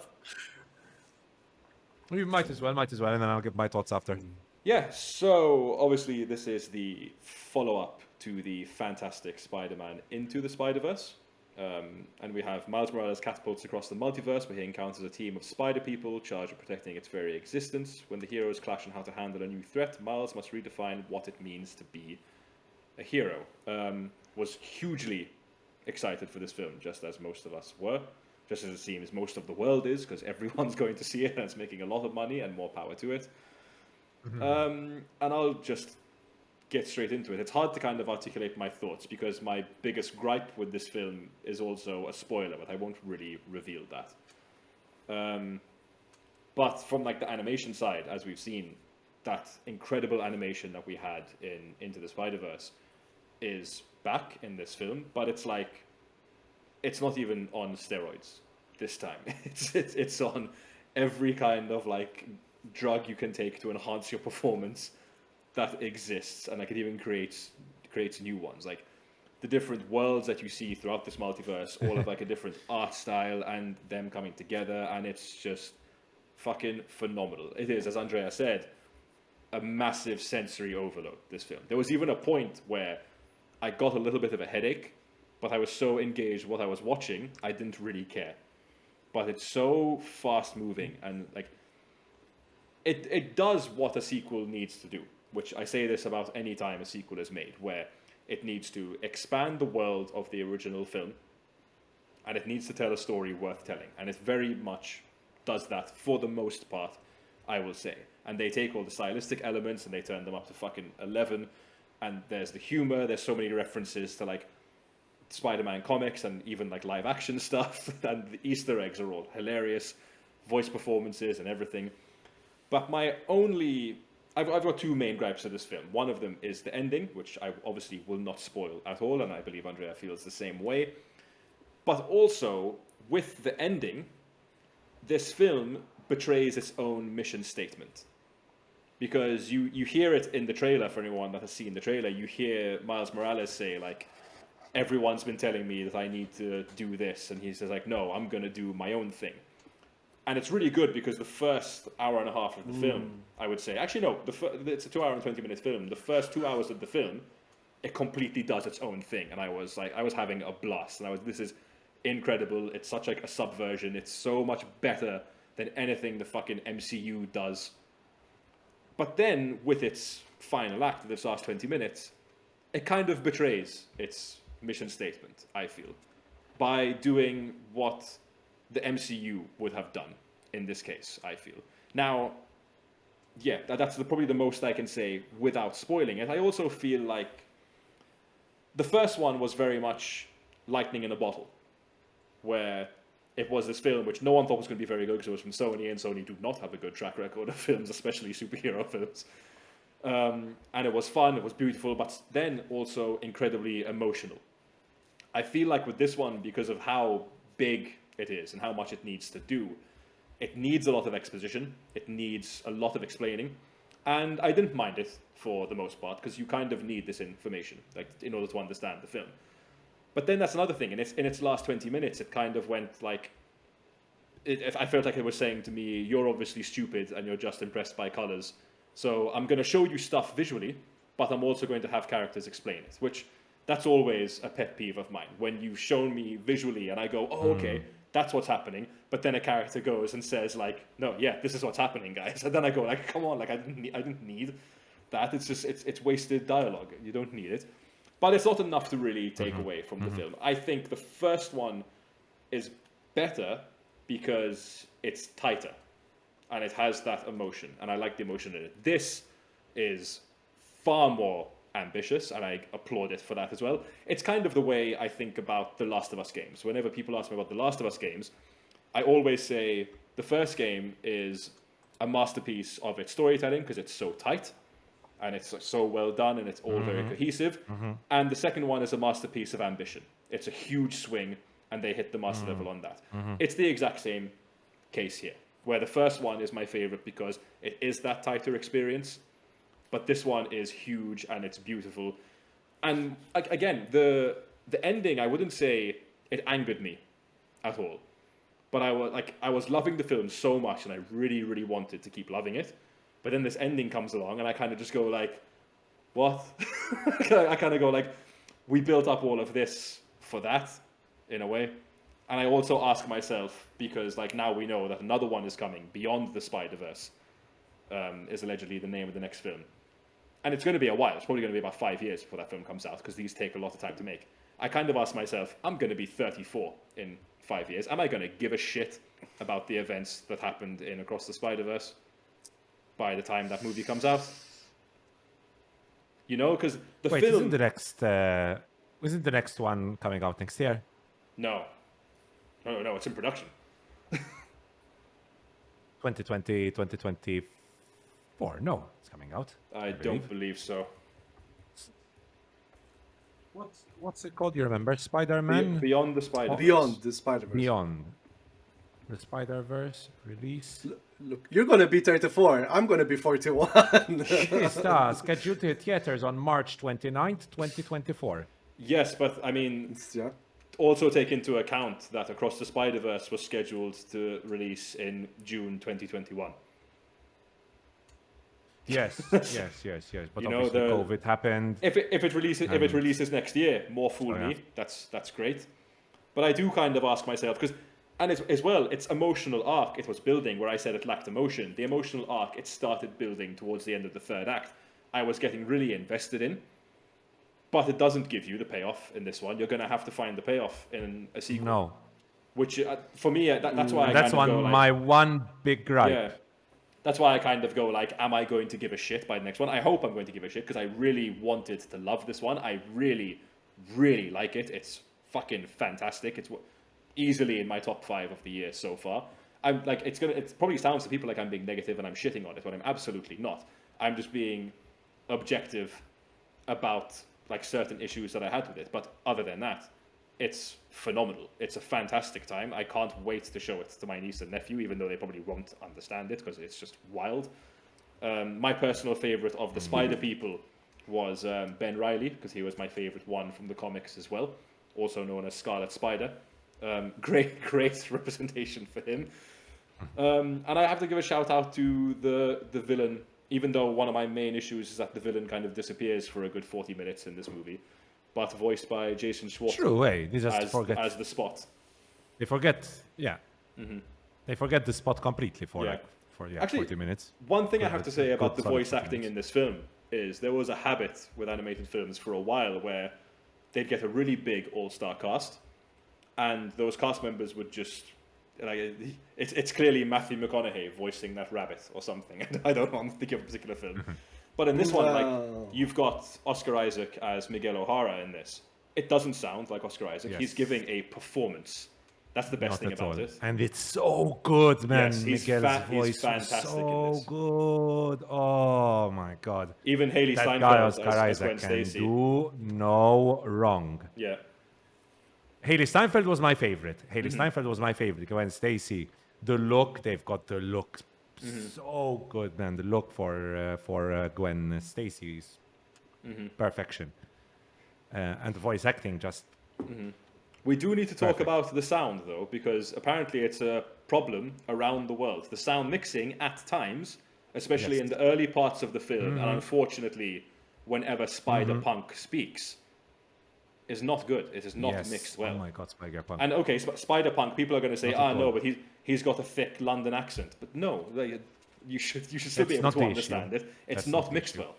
You might as well, and then I'll give my thoughts after. Yeah, so obviously this is the follow-up to the fantastic Spider-Man Into the Spider-Verse. And we have Miles Morales catapults across the multiverse, where he encounters a team of spider people charged with protecting its very existence. When the heroes clash on how to handle a new threat, Miles must redefine what it means to be a hero. Was hugely excited for this film, just as most of us were. Just as it seems most of the world is, because everyone's going to see it and it's making a lot of money, and more power to it. And I'll just get straight into it. It's hard to kind of articulate my thoughts because my biggest gripe with this film is also a spoiler, but I won't really reveal that. But from like the animation side, as we've seen, that incredible animation that we had in Into the Spider-Verse is back in this film, but it's like it's not even on steroids this time. It's on every kind of like drug you can take to enhance your performance that exists, and like it even creates new ones. Like the different worlds that you see throughout this multiverse, all have like a different art style and them coming together, and it's just fucking phenomenal. It is, as Andrea said, a massive sensory overload, this film. There was even a point where I got a little bit of a headache, but I was so engaged with what I was watching, I didn't really care. But it's so fast moving, and like it does what a sequel needs to do, which I say this about any time a sequel is made, where it needs to expand the world of the original film, and it needs to tell a story worth telling. And it very much does that for the most part, I will say. And they take all the stylistic elements and they turn them up to fucking 11. And there's the humor, there's so many references to like Spider-Man comics and even like live action stuff. And the Easter eggs are all hilarious, voice performances and everything. But I've got two main gripes of this film. One of them is the ending, which I obviously will not spoil at all, and I believe Andrea feels the same way. But also, with the ending, this film betrays its own mission statement. Because you hear it in the trailer, for anyone that has seen the trailer, you hear Miles Morales say, like, everyone's been telling me that I need to do this, and he says, like, no, I'm going to do my own thing. And it's really good because the first hour and a half of the film, I would say, actually no, it's a 2 hour and 20 minute film. The first 2 hours of the film it completely does its own thing, and I was having a blast, and this is incredible. It's such like a subversion. It's so much better than anything the fucking MCU does. But then with its final act, this last 20 minutes, it kind of betrays its mission statement, I feel, by doing what the MCU would have done in this case, I feel. Now, yeah, that's probably the most I can say without spoiling it. I also feel like the first one was very much lightning in a bottle, where it was this film which no one thought was going to be very good because it was from Sony, and Sony do not have a good track record of films, especially superhero films. And it was fun, it was beautiful, but then also incredibly emotional. I feel like with this one, because of how big it is and how much it needs to do, it needs a lot of exposition, it needs a lot of explaining, and I didn't mind it for the most part, because you kind of need this information, like, in order to understand the film. But then that's another thing, in its last 20 minutes, it kind of went like, I felt like it was saying to me, you're obviously stupid and you're just impressed by colors, so I'm going to show you stuff visually, but I'm also going to have characters explain it, which that's always a pet peeve of mine. When you've shown me visually and I go, oh, okay, that's what's happening, but then a character goes and says like, no, yeah, this is what's happening, guys. And then I go like, come on, like I didn't need that. It's just, it's wasted dialogue. You don't need it. But it's not enough to really take away from the film. I think the first one is better because it's tighter and it has that emotion, and I like the emotion in it. This is far more ambitious, and I applaud it for that as well. It's kind of the way I think about the Last of Us games. Whenever people ask me about the Last of Us games, I always say the first game is a masterpiece of its storytelling because it's so tight and it's so well done and it's all very cohesive. And the second one is a masterpiece of ambition. It's a huge swing and they hit the master level on that. It's the exact same case here, where the first one is my favorite because it is that tighter experience, but this one is huge and it's beautiful. And again, the ending, I wouldn't say it angered me at all, but I was loving the film so much and I really, really wanted to keep loving it. But then this ending comes along and I kind of just go like, what? I kind of go like, we built up all of this for that, in a way. And I also ask myself, because like now we know that another one is coming, Beyond the Spider-Verse, is allegedly the name of the next film. And it's going to be a while. It's probably going to be about 5 years before that film comes out, because these take a lot of time to make. I kind of ask myself, I'm going to be 34 in 5 years. Am I going to give a shit about the events that happened in Across the Spider-Verse by the time that movie comes out? You know, because the Wait, film... isn't the next one coming out next year? No, it's in production. 2020, 2024. No, it's coming out. I don't believe so. What's it called? You remember? Spider-Man? Beyond the Spider-Verse. Beyond the Spider-Verse. Beyond the Spider-Verse release. Look, you're gonna be 34. I'm gonna be 41. It's scheduled to hit theaters on March 29th, 2024. Yes, but I mean, Yeah. also take into account that Across the Spider-Verse was scheduled to release in June 2021. Yes. But You know, obviously COVID happened. If it releases next year, more fool yeah. me. That's great. But I do kind of ask myself, because, and it's, as well, its emotional arc it was building, where I said it lacked emotion. The emotional arc it started building towards the end of the third act, I was getting really invested in. But it doesn't give you the payoff in this one. You're going to have to find the payoff in a sequel. No. Which, for me, that's why I That's kind of go like, my one big gripe. yeah. That's why I kind of go like, am I going to give a shit by the next one? I hope I'm going to give a shit, because I really wanted to love this one. I really, really like it. It's fucking fantastic. It's easily in my top 5 of the year so far. I'm like, it probably sounds to people like I'm being negative and I'm shitting on it, but I'm absolutely not. I'm just being objective about like certain issues that I had with it. But other than that, it's phenomenal. It's a fantastic time. I can't wait to show it to my niece and nephew, even though they probably won't understand it because it's just wild. My personal favorite of the Spider People was Ben Reilly, because he was my favorite one from the comics as well, also known as Scarlet Spider. Great representation for him. And I have to give a shout out to the villain Even though one of my main issues is that the villain kind of disappears for a good 40 minutes in this movie, but voiced by Jason Schwartzman True, hey, they just as forget. as the Spot. They forget, yeah. They forget the spot completely for Yeah. like Actually, 40 minutes. One thing I Yeah, have to it's say a about good the solid voice 40 acting minutes. in this film is there was a habit with animated films for a while where they'd get a really big all-star cast, and those cast members would just like it's clearly Matthew McConaughey voicing that rabbit or something. I don't know, I'm thinking of a particular film. But in this one, like Wow. you've got Oscar Isaac as Miguel O'Hara in this. It doesn't sound like Oscar Isaac. He's Yes. giving a performance. That's the best Not thing at about all. it. And it's so good, man. Yes, he's Miguel's he's voice was fantastic in so this. good. Oh my god. Even Haley That guy, Steinfeld Oscar as Isaac, Gwen can Stacy. do no wrong. Yeah. Haley Steinfeld was my favorite. Haley Steinfeld was my favorite. Gwen Stacy, the look, they've got the look so good, man. The look for Gwen Stacy is perfection. And the voice acting just We do need to talk Perfect. about the sound, though, because apparently it's a problem around the world. The sound mixing at times, especially Yes. in the early parts of the film, and unfortunately, whenever Spider-Punk speaks, is not good. It is not yes. mixed well. Oh my god, Spider-Punk. And okay, Spider-Punk, people are going to say, Not at no, all. but he's got a thick London accent. But no, you should still be That's able not to the issue. understand it. It's That's not not the mixed issue. well.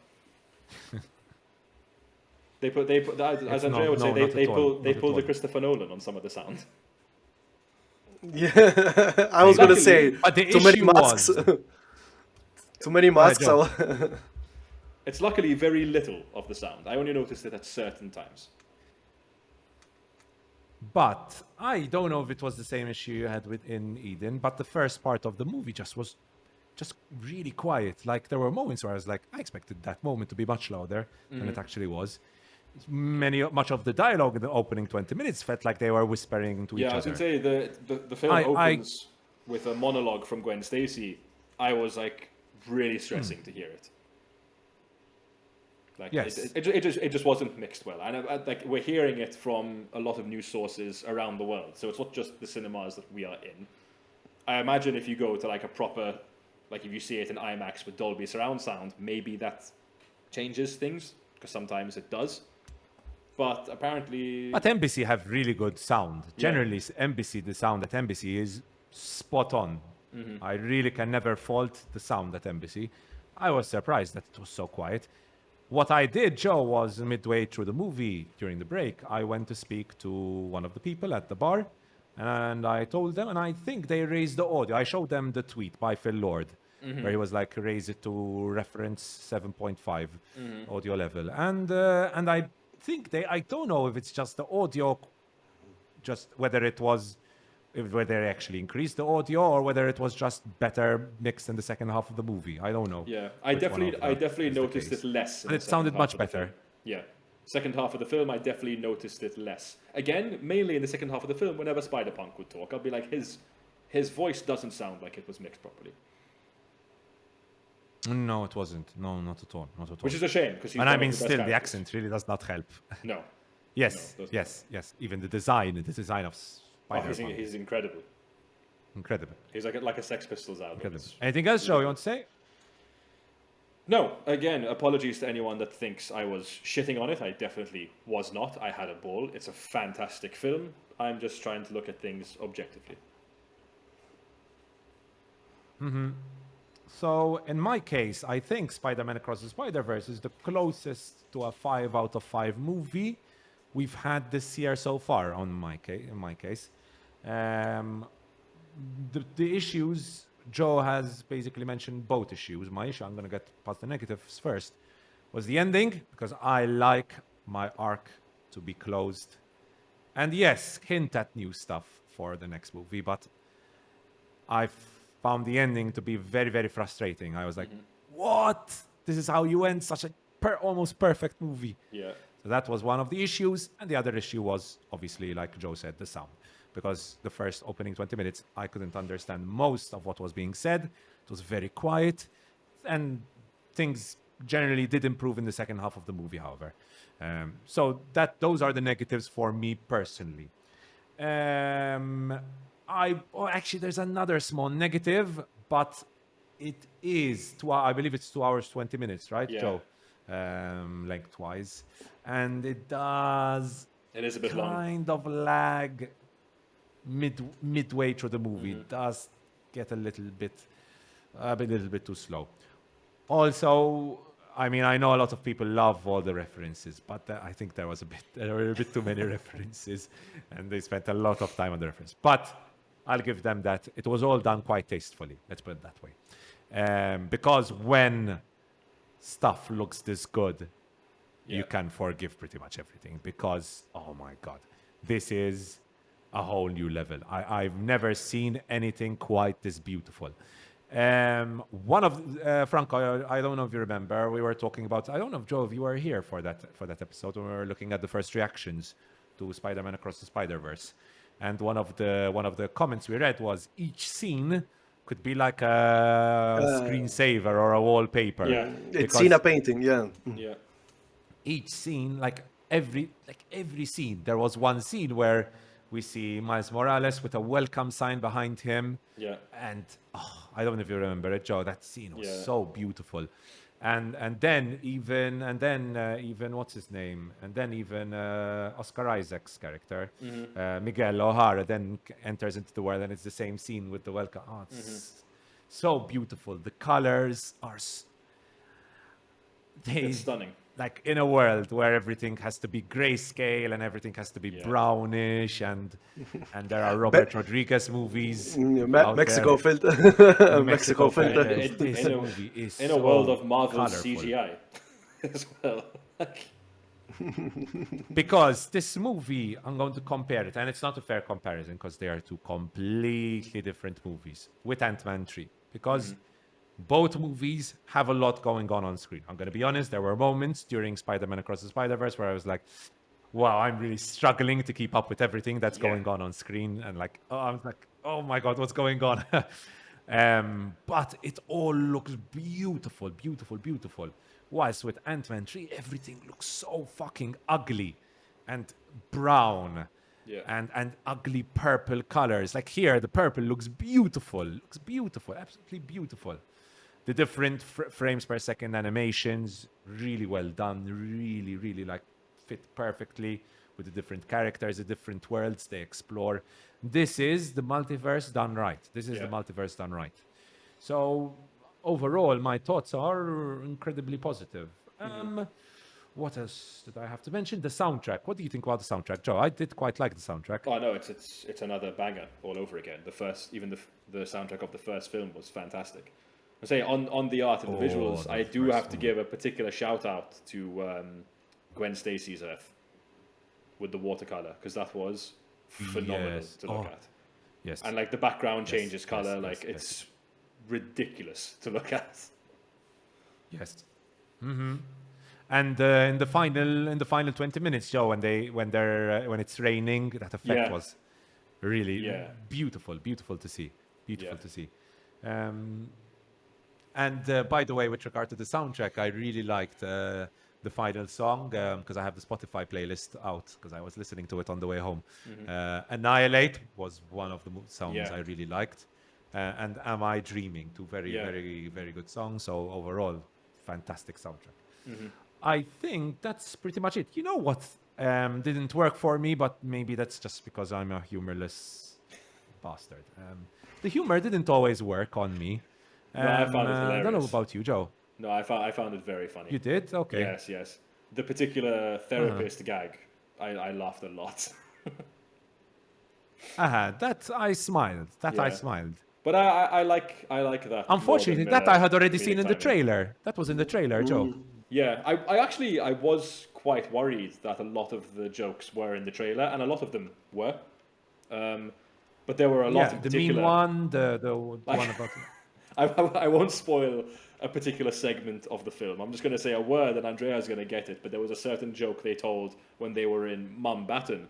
They put as It's Andrea would say, not they at all. pull Not they at pull the all. Christopher Nolan on some of the sound. Yeah, I was gonna Luckily- say But the too many issue masks. was- Too many masks. Joe. It's luckily very little of the sound. I only noticed it at certain times. But I don't know if it was the same issue you had within Eden, but the first part of the movie was just really quiet. Like there were moments where I was like, I expected that moment to be much louder than it actually was. Much of the dialogue in the opening 20 minutes felt like they were whispering to each Yeah, I was other. going to say the film I- opens with a monologue from Gwen Stacy. I was like really stressing to hear it. Like Yes. it just wasn't mixed well, and like we're hearing it from a lot of news sources around the world, so it's not just the cinemas that we are in. I imagine if you go to like a proper, like if you see it in IMAX with Dolby surround sound, maybe that changes things because sometimes it does. But apparently, But Embassy have really good sound. Generally, Embassy, the sound at Embassy is spot on. I really can never fault the sound at Embassy. I was surprised that it was so quiet. What I did, Joe, was midway through the movie during the break, I went to speak to one of the people at the bar, and I told them, and I think they raised the audio. I showed them the tweet by Phil Lord, where he was like, raise it to reference 7.5 audio level. And I think I don't know if it's just the audio, just whether they actually increased the audio or whether it was just better mixed in the second half of the movie. I don't know. yeah, I which one of definitely is the noticed case. it less. in But the it second sounded half much of the better. film. Yeah, second half of the film, I definitely noticed it less. Again, mainly in the second half of the film, whenever Spider-Punk would talk, I'd be like, his voice doesn't sound like it was mixed properly, No, it wasn't. No, not at all. Not at all. which is a shame because And I mean, still, the accent really does not help. No, Yes, No, it doesn't. yes. Even the design of oh, Spider-Man, he's incredible. incredible. He's like a Sex Pistols album. Incredible. It's- Anything else, Joe? You want to say? No, again, apologies to anyone that thinks I was shitting on it. I definitely was not. I had a ball. It's a fantastic film. I'm just trying to look at things objectively. So, in my case, I think Spider-Man Across the Spider-Verse is the closest to a 5 out of 5 movie we've had this year so far. In my case, the issues Joe has basically mentioned both issues. My issue, I'm going to get past the negatives first, was the ending because I like my arc to be closed, and yes, hint at new stuff for the next movie, but I found the ending to be very, very frustrating. I was like, what? This is how you end such a almost perfect movie. Yeah. So that was one of the issues. And the other issue was, obviously, like Joe said, the sound. Because the first opening 20 minutes, I couldn't understand most of what was being said. It was very quiet. And things generally did improve in the second half of the movie, however. So those are the negatives for me personally. Actually, there's another small negative, but it is I believe it's 2 hours 20 minutes, right, Yeah. Joe? Lengthwise, and it does It is a bit long. kind of lag midway through the movie. It does get a little bit too slow. Also, I mean, I know a lot of people love all the references, but I think there were a bit too many references, and they spent a lot of time on the reference. But I'll give them that. It was all done quite tastefully. Let's put it that way. Because when stuff looks this good, you can forgive pretty much everything. Because oh my god, this is a whole new level. I've never seen anything quite this beautiful. One of Franco, I don't know if you remember, we were talking about. I don't know if Joe, if you were here for that episode when we were looking at the first reactions to Spider-Man Across the Spider-Verse, and one of the comments we read was each scene could be like a screensaver or a wallpaper. Yeah. It's seen a painting, yeah. Yeah. Each scene, like every scene, there was one scene where we see Miles Morales with a welcome sign behind him. Yeah. And I don't know if you remember it, Joe. That scene was Yeah. so beautiful. And then even what's his name? And then even Oscar Isaac's character, Miguel O'Hara, then enters into the world, and it's the same scene with the welcome. Oh, it's so beautiful. The colors are It's stunning. like in a world where everything has to be grayscale and everything has to be brownish, and there are Robert Rodriguez movies. out Mexico there. filter. Mexico filter. This in a- movie is In a world of Marvel's colorful. CGI as well. Because this movie, I'm going to compare it, and it's not a fair comparison because they are two completely different movies with Ant-Man 3. Because both movies have a lot going on screen. I'm going to be honest, there were moments during Spider-Man Across the Spider-Verse where I was like, wow, I'm really struggling to keep up with everything that's going on screen. And like, I was like, oh my God, what's going on? But it all looks beautiful, beautiful, beautiful. Whilst with Ant-Man 3, everything looks so fucking ugly and brown. Yeah. And ugly purple colors. Like here, the purple looks beautiful. Absolutely beautiful. The different frames per second animations, really well done. Really, really like fit perfectly with the different characters, the different worlds they explore. This is the multiverse done right. So overall, my thoughts are incredibly positive. What else did I have to mention? The soundtrack. What do you think about the soundtrack, Joe? I did quite like the soundtrack. Oh no, it's another banger all over again. The soundtrack of the first film was fantastic. I say on the art and the visuals, the I do first have to give a particular shout out to Gwen Stacy's Earth with the watercolor, because that was phenomenal Yes. to look at. Yes. And like the background changes color, yes, like yes. it's ridiculous to look at. Yes. And in the final 20 minutes, Joe, when it's raining, that effect Yeah. was really Yeah. beautiful to see. Yeah. To see. And by the way, with regard to the soundtrack, I really liked the final song because I have the Spotify playlist out because I was listening to it on the way home. Annihilate was one of the songs Yeah. I really liked. And Am I Dreaming? Two very, Yeah. very, very good songs. So overall, fantastic soundtrack. I think that's pretty much it. You know what didn't work for me, but maybe that's just because I'm a humorless bastard. The humor didn't always work on me. No, I found it I don't know hilarious. about you, Joe. No, I found it very funny. You did? Okay. Yes. The particular therapist gag, I laughed a lot. That I smiled. I Yeah. smiled. But I like that. Unfortunately, more than that I had already comedic seen in the timing. trailer. That was in the trailer, Joe. Yeah, I was quite worried that a lot of the jokes were in the trailer, and a lot of them were. But there were a lot Yeah, in the particular. mean one, the one about. I won't spoil a particular segment of the film. I'm just going to say a word, and Andrea's going to get it. But there was a certain joke they told when they were in Mumbattan,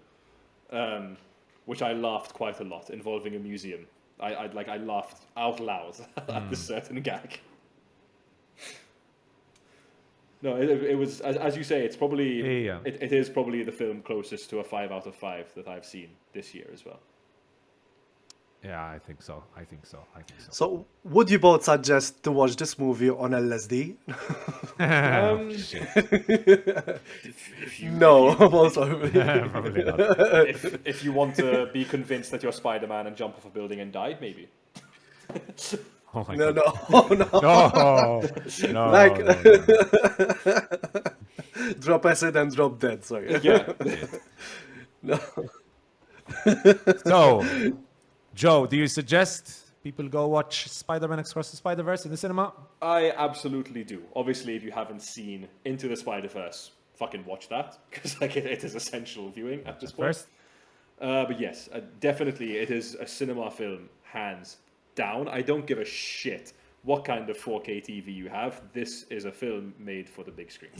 which I laughed quite a lot, involving a museum. I laughed out loud at this certain gag. No, it was as you say. It's probably Yeah. it is probably the film closest to a 5 out of 5 that I've seen this year as well. Yeah, I think so. I think so. So, would you both suggest to watch this movie on LSD? Shit. If you No, most probably. Probably not. if you want to be convinced that you're Spider-Man and jump off a building and die, maybe. Oh my No, god. no, no. No. Like- No, no. Drop acid and drop dead. Sorry. Yeah. So, Joe, do you suggest people go watch Spider-Man Across the Spider-Verse in the cinema? I absolutely do. Obviously, if you haven't seen Into the Spider-Verse, fucking watch that because like it is essential viewing at this point. First? But yes, definitely it is a cinema film, hands down. I don't give a shit what kind of 4K TV you have. This is a film made for the big screen.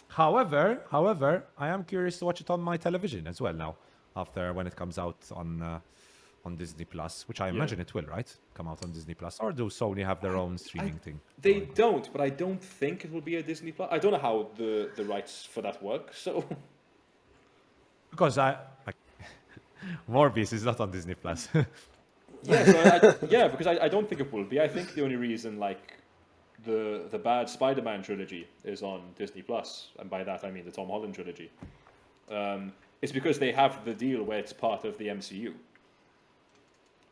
However, I am curious to watch it on my television as well now, after when it comes out on Disney Plus, which I imagine it will, right? Come out on Disney Plus, or do Sony have their own streaming thing? They don't, but I don't think it will be a Disney Plus. I don't know how the rights for that work. So Because Morbius is not on Disney Plus. yeah, so because I don't think it will be. I think the only reason the bad Spider-Man trilogy is on Disney Plus, and by that I mean the Tom Holland trilogy, is because they have the deal where it's part of the MCU.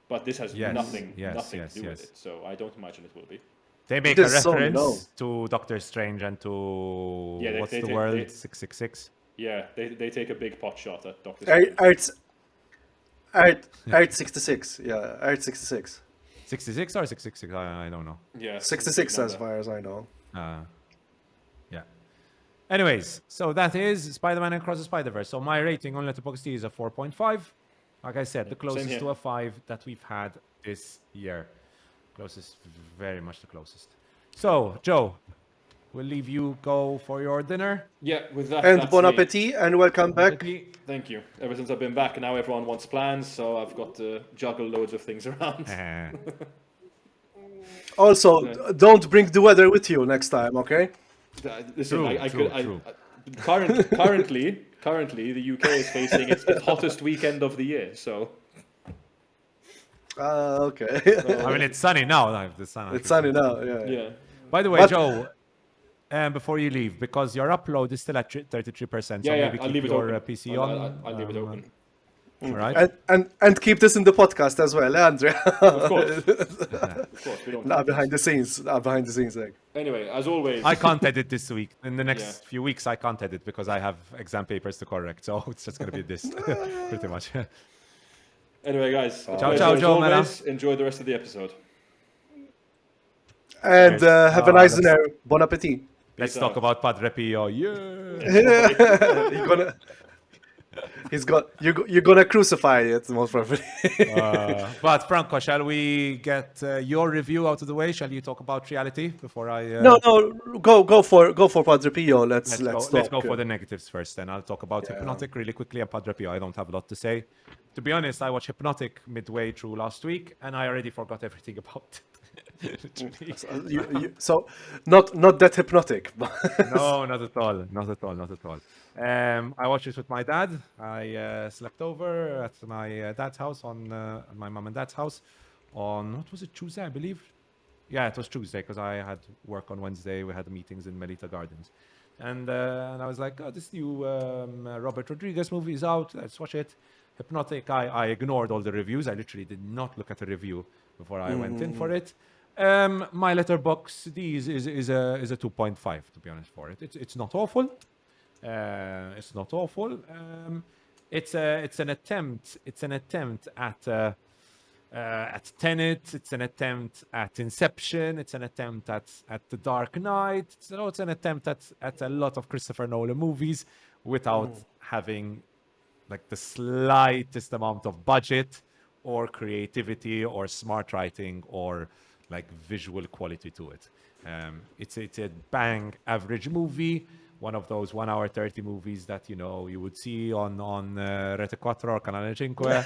But this has nothing to do with it, so I don't imagine it will be. They make a There's so reference low. to Doctor Strange and to Yeah, what's they the take- world they- 666. Yeah, they take a big pot shot at Doctor Art, Strange. Art 66. Yeah, Art 66. 66 or 666? I don't know. Yeah, 66 something as like far as I know. Yeah. Anyways, so that is Spider-Man Across the Spider-Verse. So my rating on Letterboxd is a 4.5. Like I said, the closest here. to a 5 that we've had this year. Closest, very much the closest. So, Joe, we'll leave you go for your dinner. Yeah, with that. And that's bon me. appetit, and welcome back. Thank you. Ever since I've been back, now everyone wants plans, so I've got to juggle loads of things around. Also, don't bring the weather with you next time, okay? Listen, True. currently, the UK is facing its hottest weekend of the year. So Okay. I mean, it's sunny now. Like, the sun It's sunny now, yeah. yeah, By the way, But- Joe, before you leave, because your upload is still at 33%, so yeah. maybe I'll keep leave it your open. PC I'll on. leave it open. All right. And keep this in the podcast as well, eh, Andrea? Of course, we don't. Not behind the scenes. Not behind the scenes. Like. Anyway, as always, I can't edit this week. In the next Yeah. few weeks, I can't edit because I have exam papers to correct. So it's just going to be this, pretty much. anyway, guys. Ciao, pleasure ciao, as Joe, always. Enjoy the rest of the episode. And have a nice let's- dinner. Bon appetit. Let's Peace talk out. about Padre Pio. Yeah. You're gonna crucify it most probably. But Franco, shall we get your review out of the way? Shall you talk about reality before I? No, go for Padre Pio. Let's Let's go talk. for the negatives first, then I'll talk about Hypnotic really quickly and Padre Pio. I don't have a lot to say. To be honest, I watched Hypnotic midway through last week, and I already forgot everything about it. Literally. So not that hypnotic. But No, not at all. Not at all. Not at all. I watched it with my dad. I slept over at my dad's house my mom and dad's house on, what was it, Tuesday, I believe? Yeah, it was Tuesday because I had work on Wednesday. We had meetings in Melita Gardens. And I was like, oh, this new Robert Rodriguez movie is out. Let's watch it. Hypnotic. I ignored all the reviews. I literally did not look at a review before I went in for it. My Letterboxd is a 2.5, to be honest, for it. It's not awful. It's not awful. It's an attempt at Tenet. It's an attempt at Inception. It's an attempt at The Dark Knight. It's an attempt at a lot of Christopher Nolan movies without having like the slightest amount of budget or creativity or smart writing or like visual quality to it. It's a bang average movie, one of those 1 hour 30 movies that you would see on Rete 4 or Canale 5.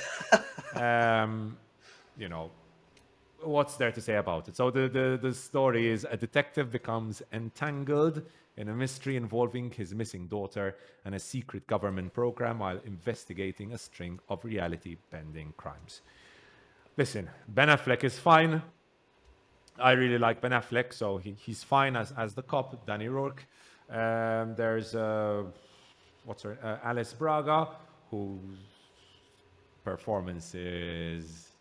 what's there to say about it? So the story is a detective becomes entangled in a mystery involving his missing daughter and a secret government program while investigating a string of reality-bending crimes. Listen, Ben Affleck is fine. I really like Ben Affleck, so he's fine as the cop, Danny Rourke. There's what's her Alice Braga, whose performance is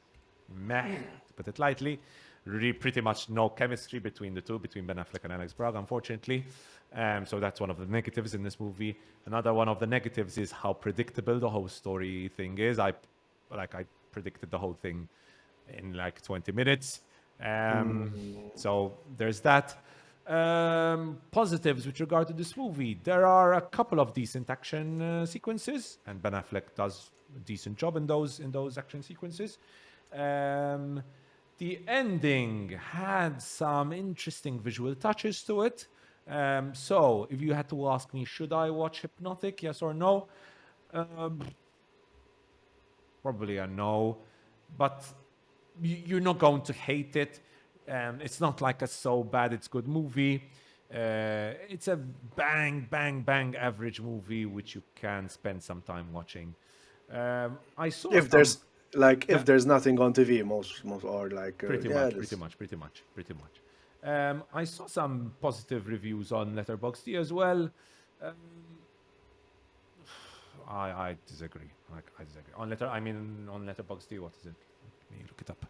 meh, to put it lightly. Really, pretty much no chemistry between the two, between Ben Affleck and Alex Braga, unfortunately. So that's one of the negatives in this movie. Another one of the negatives is how predictable the whole story thing is. I predicted the whole thing in like 20 minutes. So there's that. Positives with regard to this movie. There are a couple of decent action sequences, and Ben Affleck does a decent job in those action sequences. The ending had some interesting visual touches to it. So if you had to ask me, should I watch Hypnotic, yes or no? Probably a no, but you're not going to hate it. It's not like a so bad it's good movie. It's a bang, bang, bang average movie which you can spend some time watching. I saw If some, there's like Yeah. if there's nothing on TV, most or like pretty yeah, much, pretty much, pretty much, pretty much. I saw some positive reviews on Letterboxd as well. Um, I disagree. I disagree. On Letterboxd, what is it? Let me look it up.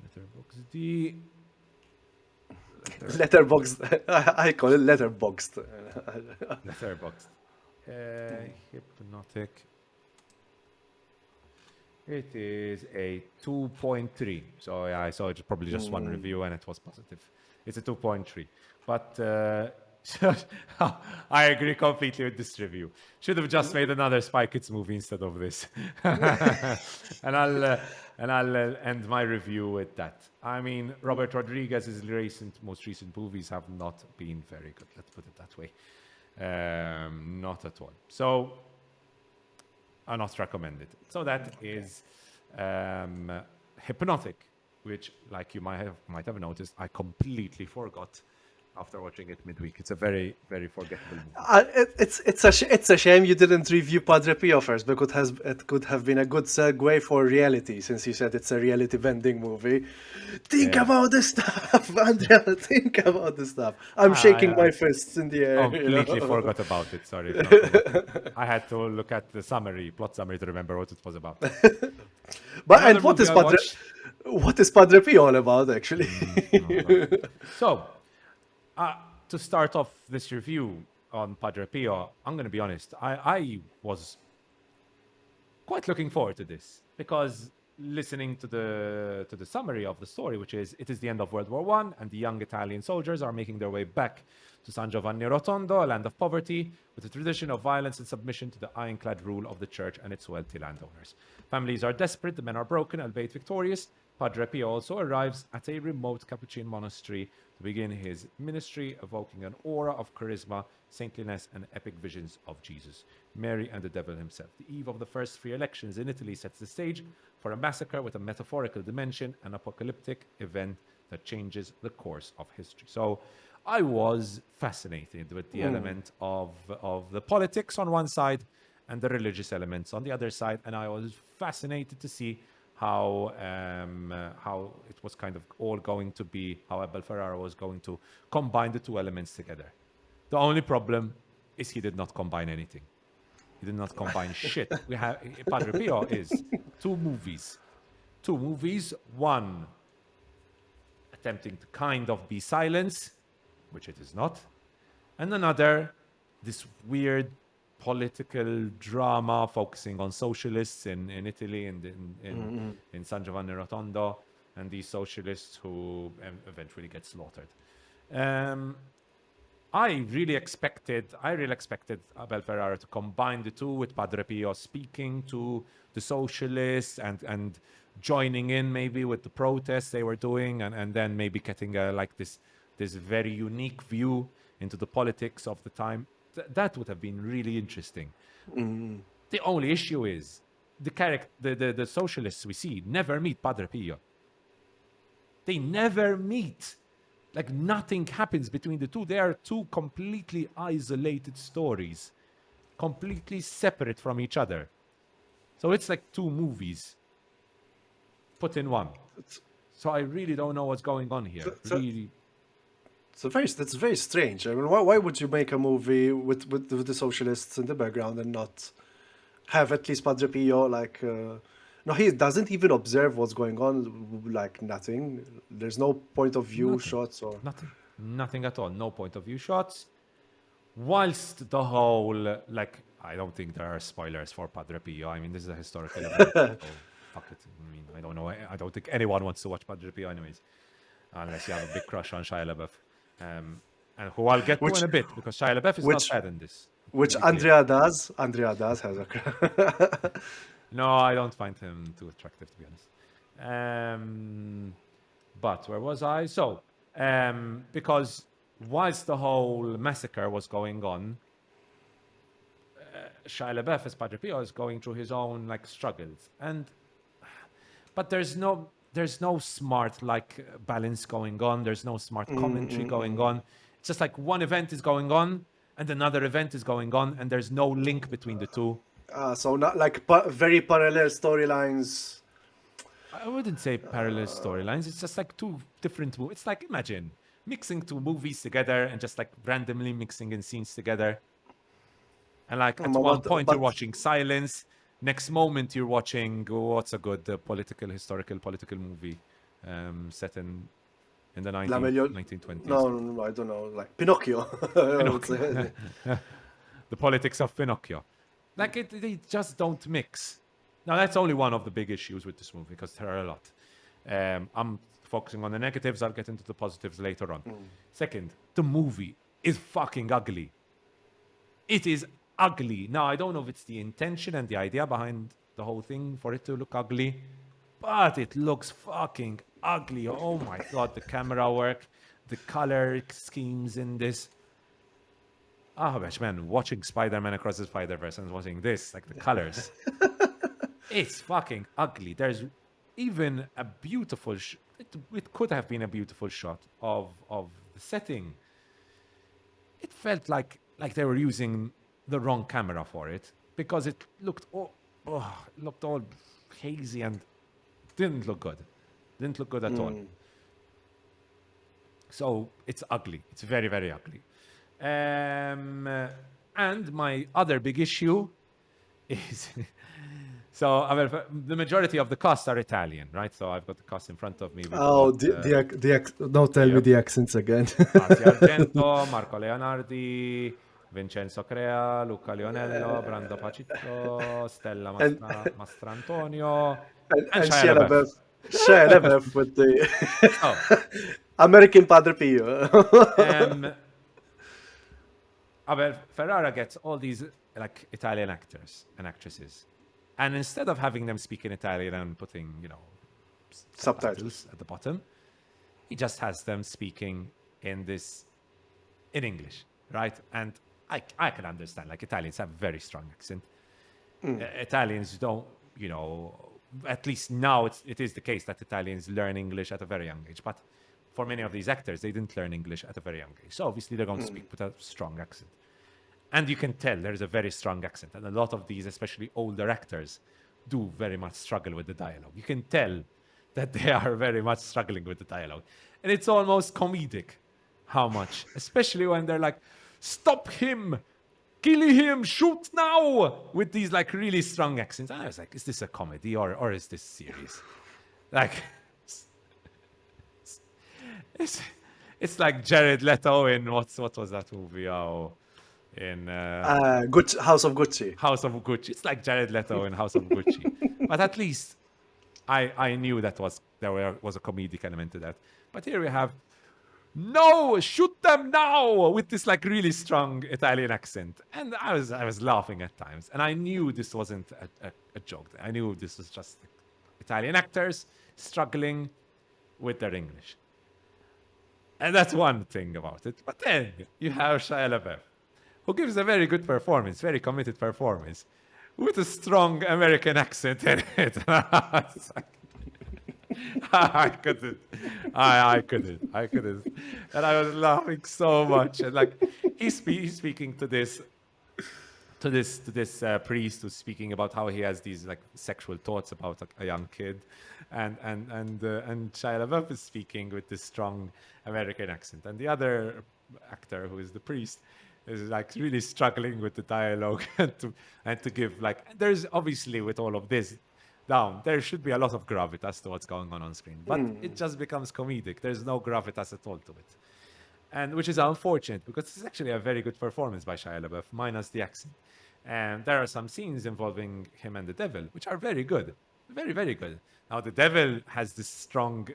Letterboxd. letterbox. I call it letterboxed. Letterboxd. Hypnotic. It is a 2.3. So yeah, I saw it probably just one review and it was positive. It's a 2.3. But I agree completely with this review. Should have just made another Spy Kids movie instead of this. and I'll end my review with that. I mean, Robert Rodriguez's most recent movies have not been very good. Let's put it that way. Not at all. So are not recommended. So that is Hypnotic, which, like you might have noticed, I completely forgot after watching it midweek. It's a very, very forgettable movie. It's a shame you didn't review Padre Pio first, because it could have been a good segue for reality, since you said it's a reality bending movie. Think Yeah. about this stuff, Andrea. Think about this stuff. I'm shaking my fists in the air. Completely forgot about it. Sorry. I had to look at the plot summary to remember what it was about. But Another and what movie is I Padre? watched- What is Padre Pio all about, actually? So, to start off this review on Padre Pio, I'm going to be honest. I was quite looking forward to this because listening to the summary of the story, which is it is the end of World War I, and the young Italian soldiers are making their way back to San Giovanni Rotondo, a land of poverty, with a tradition of violence and submission to the ironclad rule of the church and its wealthy landowners. Families are desperate, the men are broken, albeit victorious. Padre Pio also arrives at a remote Capuchin monastery to begin his ministry, evoking an aura of charisma, saintliness, and epic visions of Jesus, Mary, and the devil himself. The eve of the first free elections in Italy sets the stage for a massacre with a metaphorical dimension, an apocalyptic event that changes the course of history. So I was fascinated with the element of the politics on one side and the religious elements on the other side, and I was fascinated to see how it was kind of all going to be, how Abel Ferrara was going to combine the two elements together. The only problem is he did not combine anything. He did not combine shit. We have Padre Pio is two movies, one attempting to kind of be silence, which it is not, and another this weird political drama focusing on socialists in Italy and in San Giovanni Rotondo, and these socialists who eventually get slaughtered. I really expected Abel Ferrara to combine the two, with Padre Pio speaking to the socialists and joining in maybe with the protests they were doing, and then maybe getting this very unique view into the politics of the time. That would have been really interesting. The only issue is the socialists we see never meet Padre Pio. They never meet. Like nothing happens between the two. They are two completely isolated stories, completely separate from each other. So it's like two movies put in one. So I really don't know what's going on here. Really. That's very strange. I mean, why would you make a movie with the socialists in the background and not have at least Padre Pio like? No, he doesn't even observe what's going on. Like nothing. There's no point of view Nothing. shots or Nothing at all. No point of view shots. Whilst the whole, like, I don't think there are spoilers for Padre Pio. I mean, this is a historical event. So fuck it. I mean, I don't know. I don't think anyone wants to watch Padre Pio anyways, unless you have a big crush on Shia LaBeouf. And who I'll get to in a bit, because Shia LaBeouf is not bad in this. which To be clear. Andrea does has a. No, I don't find him too attractive, to be honest. But where was I? So, because whilst the whole massacre was going on, Shia LaBeouf as Padre Pio is going through his own like struggles, but there's no smart like balance going on. There's no smart commentary going on. It's just like one event is going on and another event is going on, and there's no link between the two. So not like very parallel storylines. I wouldn't say parallel storylines. It's just like two different movies. It's like, imagine mixing two movies together and just like randomly mixing in scenes together. And like at one point you're watching Silence. Next moment you're watching what's a good political movie set in the 1920s. No, I don't know. Like Pinocchio. I would say. The politics of Pinocchio. Like they just don't mix. Now that's only one of the big issues with this movie, because there are a lot. I'm focusing on the negatives. I'll get into the positives later on. Second, the movie is fucking ugly. It is ugly. Now, I don't know if it's the intention and the idea behind the whole thing for it to look ugly, but it looks fucking ugly. Oh my God, the camera work, the color schemes in this. Oh, gosh, man, watching Spider-Man Across the Spider-Verse and watching this, like the colors. It's fucking ugly. There's even a beautiful... it could have been a beautiful shot of the setting. It felt like they were using the wrong camera for it, because it looked all hazy and didn't look good. Didn't look good at all. So it's ugly. It's very, very ugly. And my other big issue is... So the majority of the casts are Italian, right? So I've got the cast in front of me. Don't tell me the accents again. Asia Argento, Marco Leonardi, Vincenzo Crea, Luca Lionello, Brando Pacitto, Stella Mastrantonio, and Shia LaBeouf. Shia LaBeouf with the American Padre Pio. Ferrara gets all these like Italian actors and actresses, and instead of having them speak in Italian and putting subtitles at the bottom, he just has them speaking in English, right? And I can understand, like, Italians have a very strong accent. Italians don't, at least now it is the case that Italians learn English at a very young age, but for many of these actors, they didn't learn English at a very young age. So obviously they're going to speak with a strong accent. And you can tell there's a very strong accent. And a lot of these, especially older actors, do very much struggle with the dialogue. You can tell that they are very much struggling with the dialogue. And it's almost comedic how much, especially when they're like, stop him, kill him, shoot now, with these like really strong accents. And I was like, is this a comedy or is this serious? Like, it's like Jared Leto in what was that movie? In House of Gucci. House of Gucci. It's like Jared Leto in House of Gucci. But at least I knew there was a comedic element to that. But here we have, no, shoot them now, with this like really strong Italian accent. And I was laughing at times. And I knew this wasn't a joke. I knew this was just Italian actors struggling with their English. And that's one thing about it. But then you have Shia LaBeouf, who gives a very good performance, very committed performance, with a strong American accent in it. I couldn't. I couldn't. I couldn't. And I was laughing so much. And like he's speaking to this priest who's speaking about how he has these like sexual thoughts about like, a young kid, and Shia LaBeouf is speaking with this strong American accent, and the other actor who is the priest is like really struggling with the dialogue and to give like there's obviously with all of this down there should be a lot of gravitas to what's going on screen, but it just becomes comedic. There's no gravitas at all to it. And which is unfortunate because it's actually a very good performance by Shia LaBeouf, minus the accent. And there are some scenes involving him and the devil, which are very good, very very good. Now the devil has this strong,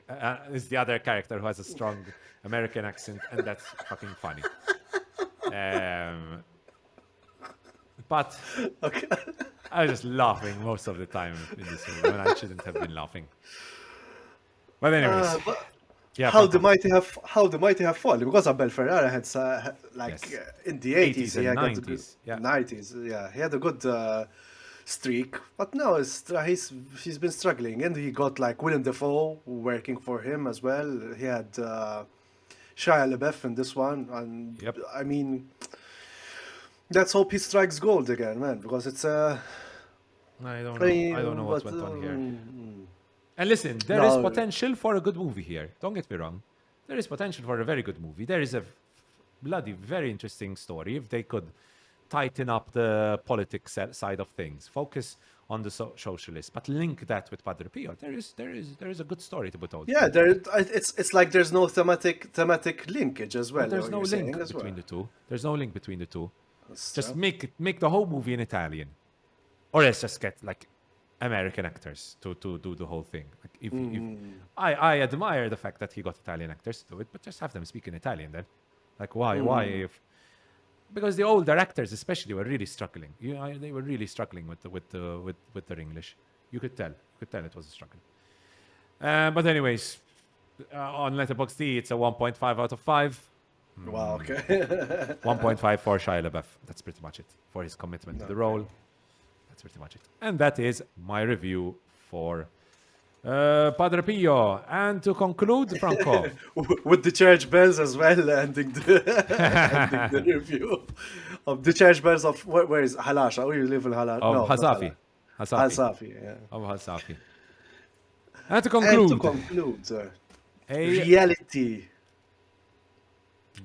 is the other character who has a strong American accent, and that's fucking funny. But Okay. I was just laughing most of the time in this movie when I shouldn't have been laughing. But anyways, But yeah, how Franco. the mighty have fallen, because Abel Ferrara had like Yes. in the 80s 80s and he had a 90s, good, yeah. 90s, yeah, he had a good streak, but now he's been struggling, and he got like Willem Dafoe working for him as well. He had Shia LaBeouf in this one, and Yep. I mean, let's hope he strikes gold again, man, because it's I don't know. I don't know what but, went on here. And listen, there is No. potential for a good movie here. Don't get me wrong. There is potential for a very good movie. There is a bloody very interesting story if they could tighten up the politics side of things, focus on the socialists, but link that with Padre Pio. There is a good story to put out. yeah, it's like there's no thematic linkage as well. But there's what no you're saying link as well. between the two. There's no link between the two. That's Just true. make the whole movie in Italian, or let's just get like American actors to do the whole thing. Like if I admire the fact that he got Italian actors to do it, but just have them speak in Italian then. Like why if because the older actors especially were really struggling. They were really struggling with their English. You could tell it was a struggle. But anyways, on Letterboxd it's a 1.5 out of 5. Wow. Okay. 1.5 for Shia LaBeouf. That's pretty much it for his commitment to the role. That's pretty much it. And that is my review for Padre Pio. And to conclude, Franco. With the church bells as well, ending ending the review of the church bells of where is Halasha? Oh, you live in Halasha? Of No, not Hasafi. Hasafi. Hasafi, yeah. Of Hasafi. And to And to conclude, conclude, a reality.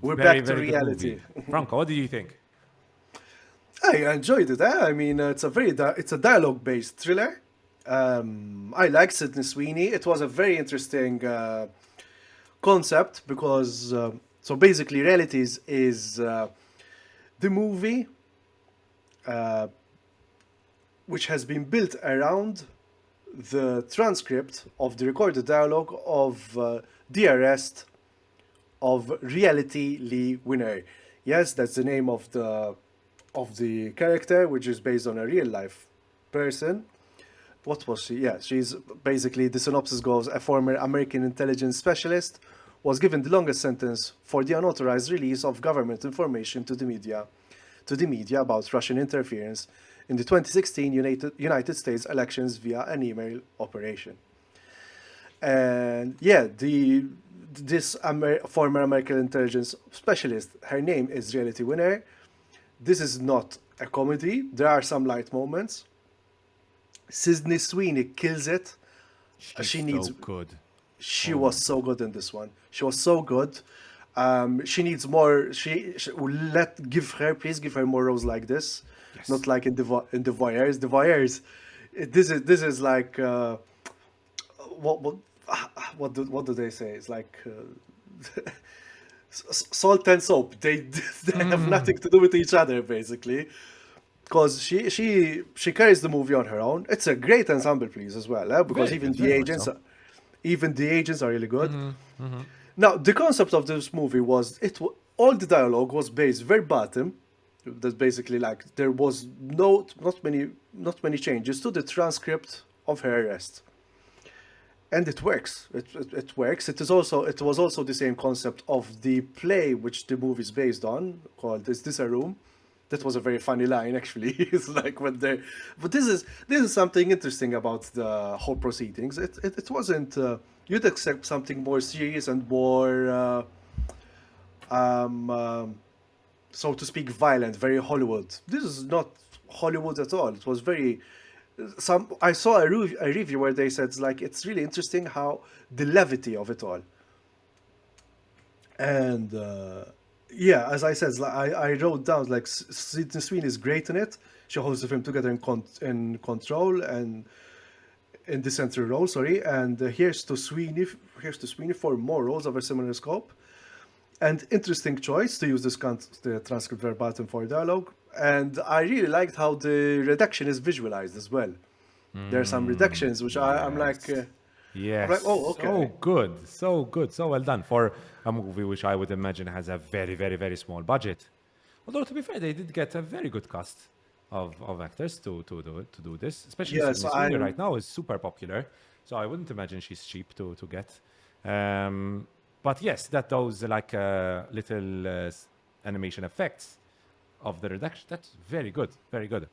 We're very, back to very good reality. movie. Franco, what did you think? I enjoyed it. I mean, it's a dialogue-based thriller. I like Sydney Sweeney. It was a very interesting concept because so basically, Realities is the movie which has been built around the transcript of the recorded dialogue of the arrest of Reality Lee Winner. Yes, that's the name of the character, which is based on a real life person. What was she? Yeah, she's basically, the synopsis goes, a former American intelligence specialist was given the longest sentence for the unauthorized release of government information to the media about Russian interference in the 2016 United States elections via an email operation. And yeah, this former American intelligence specialist, her name is Reality Winner. This is not a comedy. There are some light moments. Sydney Sweeney kills it. She needs. so good. She was so good in this one. She was so good. She needs more. Please give her more roles like this. Yes. Not like in the Voyeurs. The Voyeurs. This is like what do they say? It's like salt and soap. They have nothing to do with each other basically. Because she carries the movie on her own. It's a great ensemble piece as well, because Very even good, the very much agents, so. even the agents are really good. Now the concept of this movie was all the dialogue was based verbatim. That's basically like there was not many changes to the transcript of her arrest, and it works. It works. It was also the same concept of the play which the movie is based on, called "Is This a Room?" That was a very funny line, actually. It's like when they, but this is something interesting about the whole proceedings. It wasn't. You'd accept something more serious and more, um, um, so to speak, violent, very Hollywood. This is not Hollywood at all. It was very. I saw a review where they said like it's really interesting how the levity of it all. And yeah, as I said, like, I wrote down like Sydney Sweeney is great in it. She holds the film together in control and in the central role. Sorry, and here's to Sweeney. Here's to Sweeney for more roles of a similar scope. And interesting choice to use the transcript verbatim for dialogue. And I really liked how the reduction is visualized as well. There are some reductions which I'm like. Yes. I'm like, oh, okay. So good. So good. So well done for a movie which I would imagine has a very, very, very small budget. Although, to be fair, they did get a very good cast of actors to do this. Especially Yes, Sydney Sweeney right now is super popular. So I wouldn't imagine she's cheap to get. But yes, those like little animation effects of the reduction, that's very good. Very good.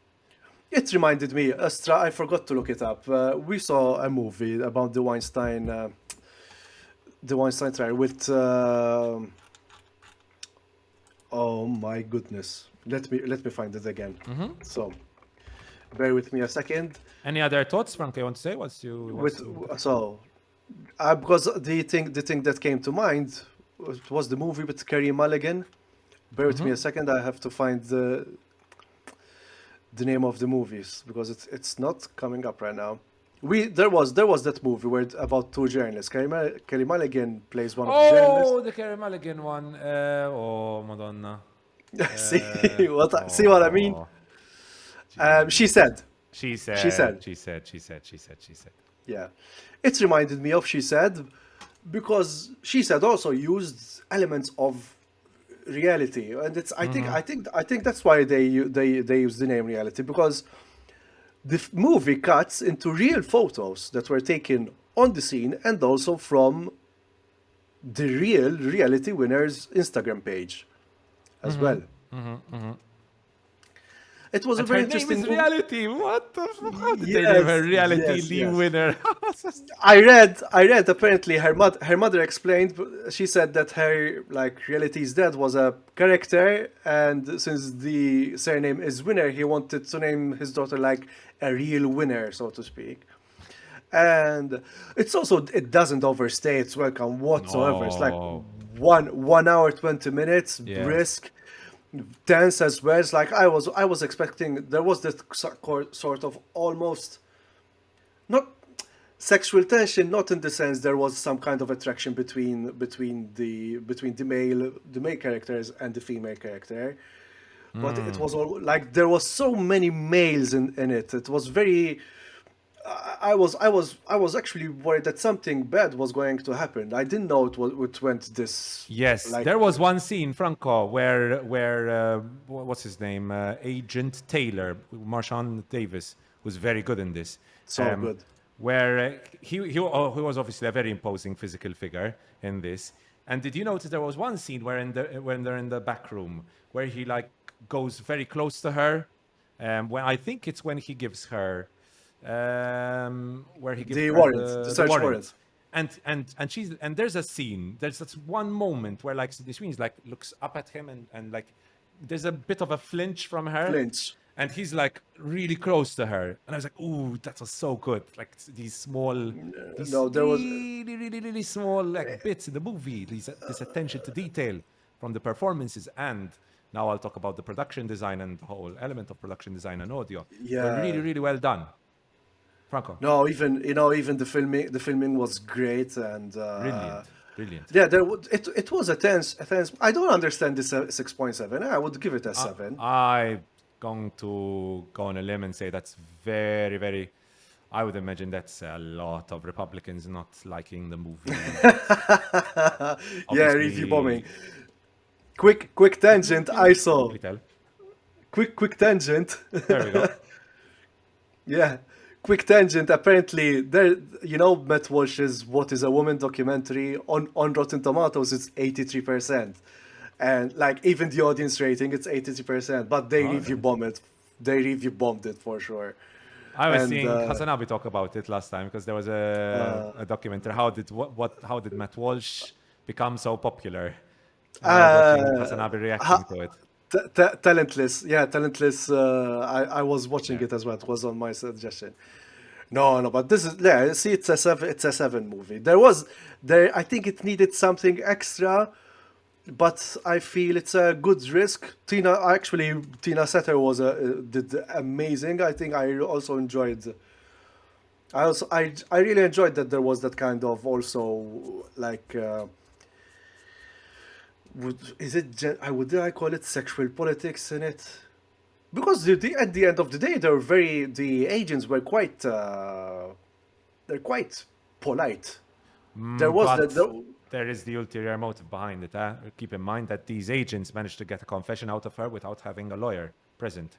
It reminded me, Astra, I forgot to look it up. We saw a movie about the Weinstein trial with. Oh my goodness! Let me find it again. So, bear with me a second. Any other thoughts, Frank? You want to say? Because the thing that came to mind was the movie with Kerry Mulligan. Bear with me a second. I have to find the name of the movies because it's not coming up right now. There was that movie where about two journalists. Kerry Mulligan plays one of the journalists. Oh, the Kerry Mulligan one. Oh, Madonna. See what I mean? She said. She said. Yeah, it reminded me of She Said because She Said also used elements of reality, and it's I think that's why they use the name reality because the movie cuts into real photos that were taken on the scene and also from the real reality winners Instagram page as well. It was a very interesting name is Reality. What the fuck? How did they name her Reality winner? I read apparently her mother explained, she said that her like Reality is Dead was a character, and since the surname is Winner, he wanted to name his daughter like a real winner, so to speak. And it's also, it doesn't overstay its welcome whatsoever. It's like No. 1 hour 20 minutes, Yes. brisk, tense as well. It's like I was expecting there was this sort of almost not sexual tension, not in the sense there was some kind of attraction between the male characters and the female character, but it was all like there was so many males in it. It was very. I was actually worried that something bad was going to happen. I didn't know it went this. Yes, like, there was one scene, Franco, where what's his name, Agent Taylor, Marshawn Davis, was very good in this. So good. Where he was obviously a very imposing physical figure in this. And did you notice there was one scene when they're in the back room where he like goes very close to her, when I think it's when he gives her. Where he gives The her warrant, the search warrant. And there's a scene, there's that one moment where like Sydney Sweeney like looks up at him and like there's a bit of a flinch from her, and he's like really close to her, and I was like, ooh, that was so good. Like these small, there was really small like bits in the movie, this attention to detail from the performances, and now I'll talk about the production design and the whole element of production design and audio. Yeah. They're really well done. Franco. No, even the filming was great and Brilliant. Yeah, it was a tense. I don't understand this 6.7. I would give it a 7. I'm going to go on a limb and say that's very. I would imagine that's a lot of Republicans not liking the movie. Yeah, review bombing. Quick tangent. I saw. Quick tangent. There we go. Yeah. Quick tangent. Apparently, Matt Walsh's "What Is a Woman" documentary on Rotten Tomatoes, it's 83%, and like even the audience rating, it's 83%, but they Oh, review really? bomb it. They review bombed it for sure. I was And seeing Hasanabi talk about it last time because there was a documentary. How did Matt Walsh become so popular? And I was watching uh, Hasanabi reacting ha- to it. Talentless, yeah, Talentless. I was watching Yeah. it as well. It was on my suggestion. No, no, but this is, yeah. See, it's a seven. It's a seven movie. There. I think it needed something extra, but I feel it's a good risk. Tina Setter did amazing. I think I also enjoyed. I really enjoyed that there was that kind of also like. Is it? Would I call it sexual politics in it? Because at the end of the day, the agents were quite they're quite polite. There was that. But there is the ulterior motive behind it. Keep in mind that these agents managed to get a confession out of her without having a lawyer present.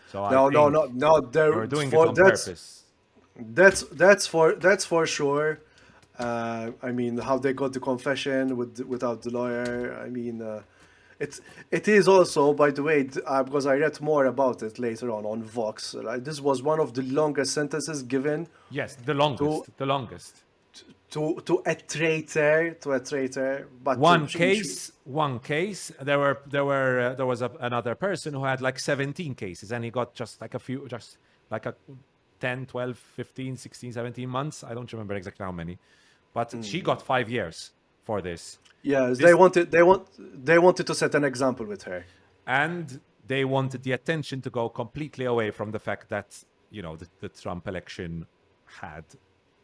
So I No, no, think no, no. they were There doing it for on purpose. that's for sure. I mean, how they got the confession without the lawyer. I mean, it's it is also, by the way, because I read more about it later on Vox. Like, this was one of the longest sentences given Yes, the to longest, the longest. to a traitor, but One case. There was another person who had like 17 cases, and he got just like a few, just like a 10, 12, 15, 16, 17 months. I don't remember exactly how many, but she got 5 years for this. yes, This they wanted to set an example with her. and they wanted the attention to go completely away from the fact that the Trump election had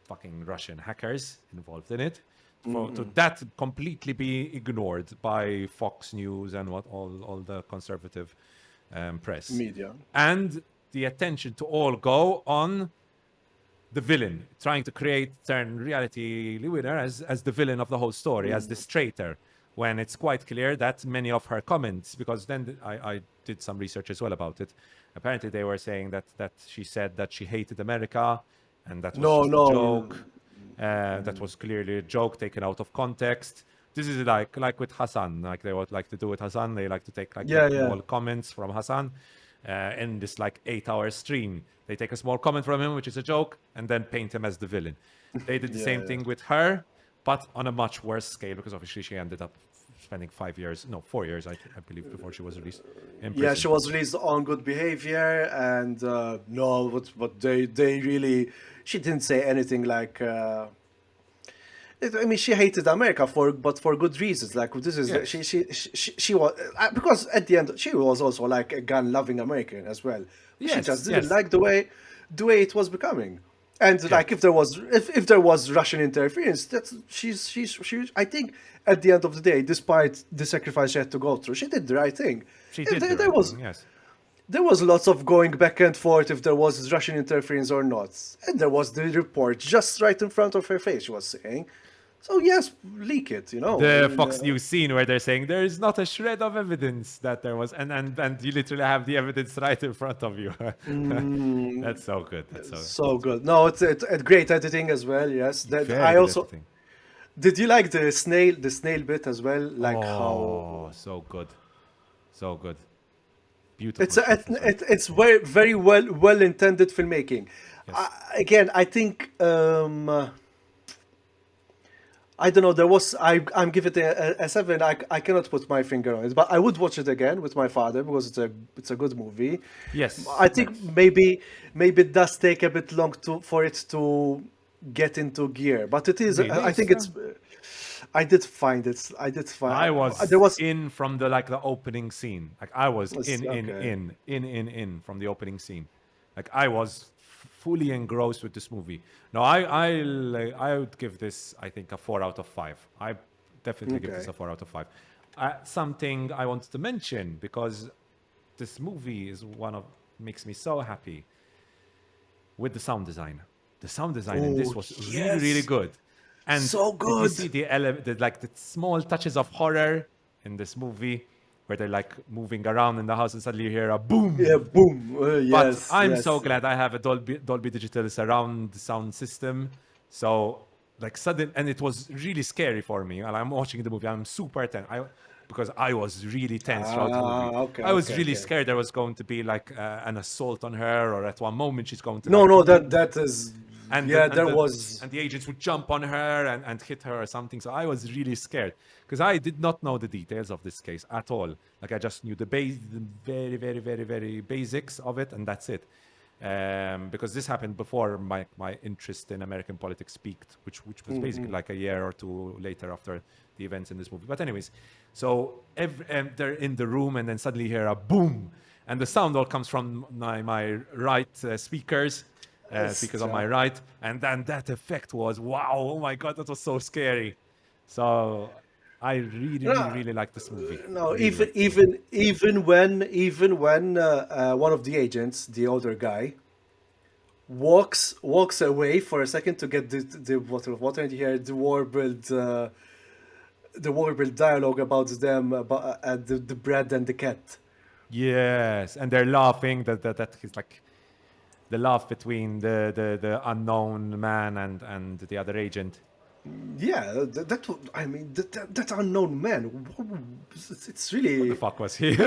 fucking Russian hackers involved in it. To that completely be ignored by Fox News and all the conservative press, Media. and the attention to all go on the villain, trying to turn Reality Winner as the villain of the whole story, as this traitor, when it's quite clear that many of her comments, because then I did some research as well about it. Apparently, they were saying that she said that she hated America, and that was No, just a no. joke. That was clearly a joke taken out of context. This is like with Hassan, like they would like to do with Hassan. They like to take like Yeah, yeah. small comments from Hassan in this like 8-hour stream. They take a small comment from him, which is a joke, and then paint him as the villain. They did the Yeah, same yeah. thing with her, but on a much worse scale, because obviously she ended up spending 4 years, I believe, before she was released in Yeah, prison. she was released on good behavior, and no, but they really, she didn't say anything like. I mean, she hated America but for good reasons. Like this is Yes. she was because at the end she was also like a gun-loving American as well. She just Yes, didn't yes, like the way it was becoming. And yeah. like if there was Russian interference, that's she I think at the end of the day, despite the sacrifice she had to go through, she did the right thing. She And did the right thing, yes. there was lots of going back and forth if there was Russian interference or not. And there was the report just right in front of her face, she was saying. So yes, leak it, I The mean, Fox News scene where they're saying there is not a shred of evidence that there was, and you literally have the evidence right in front of you. That's so good. That's so so good. No, it's great editing as well. Yes, that very I good also editing. did. You like the snail bit as well? Like how Oh, so good. it's Beautiful shot as well. it's very well intended filmmaking. Yes. Again, I think I don't know. I'm giving it a seven. I cannot put my finger on it, but I would watch it again with my father because it's a good movie. Yes. I think Yes. maybe it does take a bit long for it to get into gear, but it is. Really? I think it's. I did find it. I did I find there was was. in from the opening scene. Like I was Okay. in from the opening scene. Like I was fully engrossed with this movie. No, I would give this, I think, a 4 out of 5. I definitely give this Okay. a 4 out of 5. Something I wanted to mention, because this movie is makes me so happy with the sound design. The sound design in this Oh was really, really yes, good. And so did you good. see the small touches of horror in this movie, where they're like moving around in the house and suddenly you hear a Yeah, boom? boom. But Yes, I'm so yes. glad I have a Dolby Digital surround sound system. So like sudden, and it was really scary for me while I'm watching the movie. I'm super tense. because I was really tense throughout the movie. Okay, I was okay, really okay. scared there was going to be like an assault on her, or at one moment she's going to No, like no, move, that is, and yeah, the, and there the was. and the agents would jump on her and hit her or something. So I was really scared because I did not know the details of this case at all. Like I just knew the very, very, very, very basics of it, and that's it. Because this happened before my interest in American politics peaked, which was basically like a year or two later after the events in this movie. But anyways, so they're in the room, and then suddenly hear a boom, and the sound all comes from my right speakers. Speakers on my right, and then that effect was wow! Oh my god, that was so scary. So I really, really, No, really like this movie. no, Really like this movie. even when one of the agents, the older guy, walks away for a second to get the bottle of water, and you hear the warbled dialogue about them, about the bread and the cat. Yes, and they're laughing. That is like the laugh between the unknown man and the other agent. Yeah, I mean, that unknown man. It's What the really. fuck was he? Who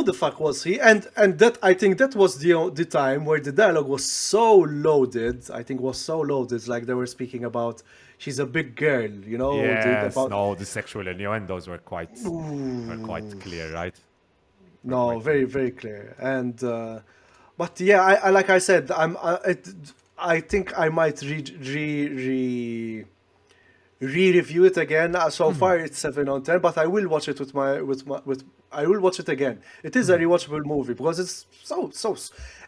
the fuck was he? And that, I think that was the time where the dialogue was so loaded. I think was so loaded, like they were speaking about she's a big girl, Yes, about no, the sexual innuendos were quite clear, right? Were no, quite very clear. very clear. And but yeah, I like I said, I think I might re-review it again. So far it's 7 on 10, but I will watch it with I will watch it again. It is a rewatchable movie because it's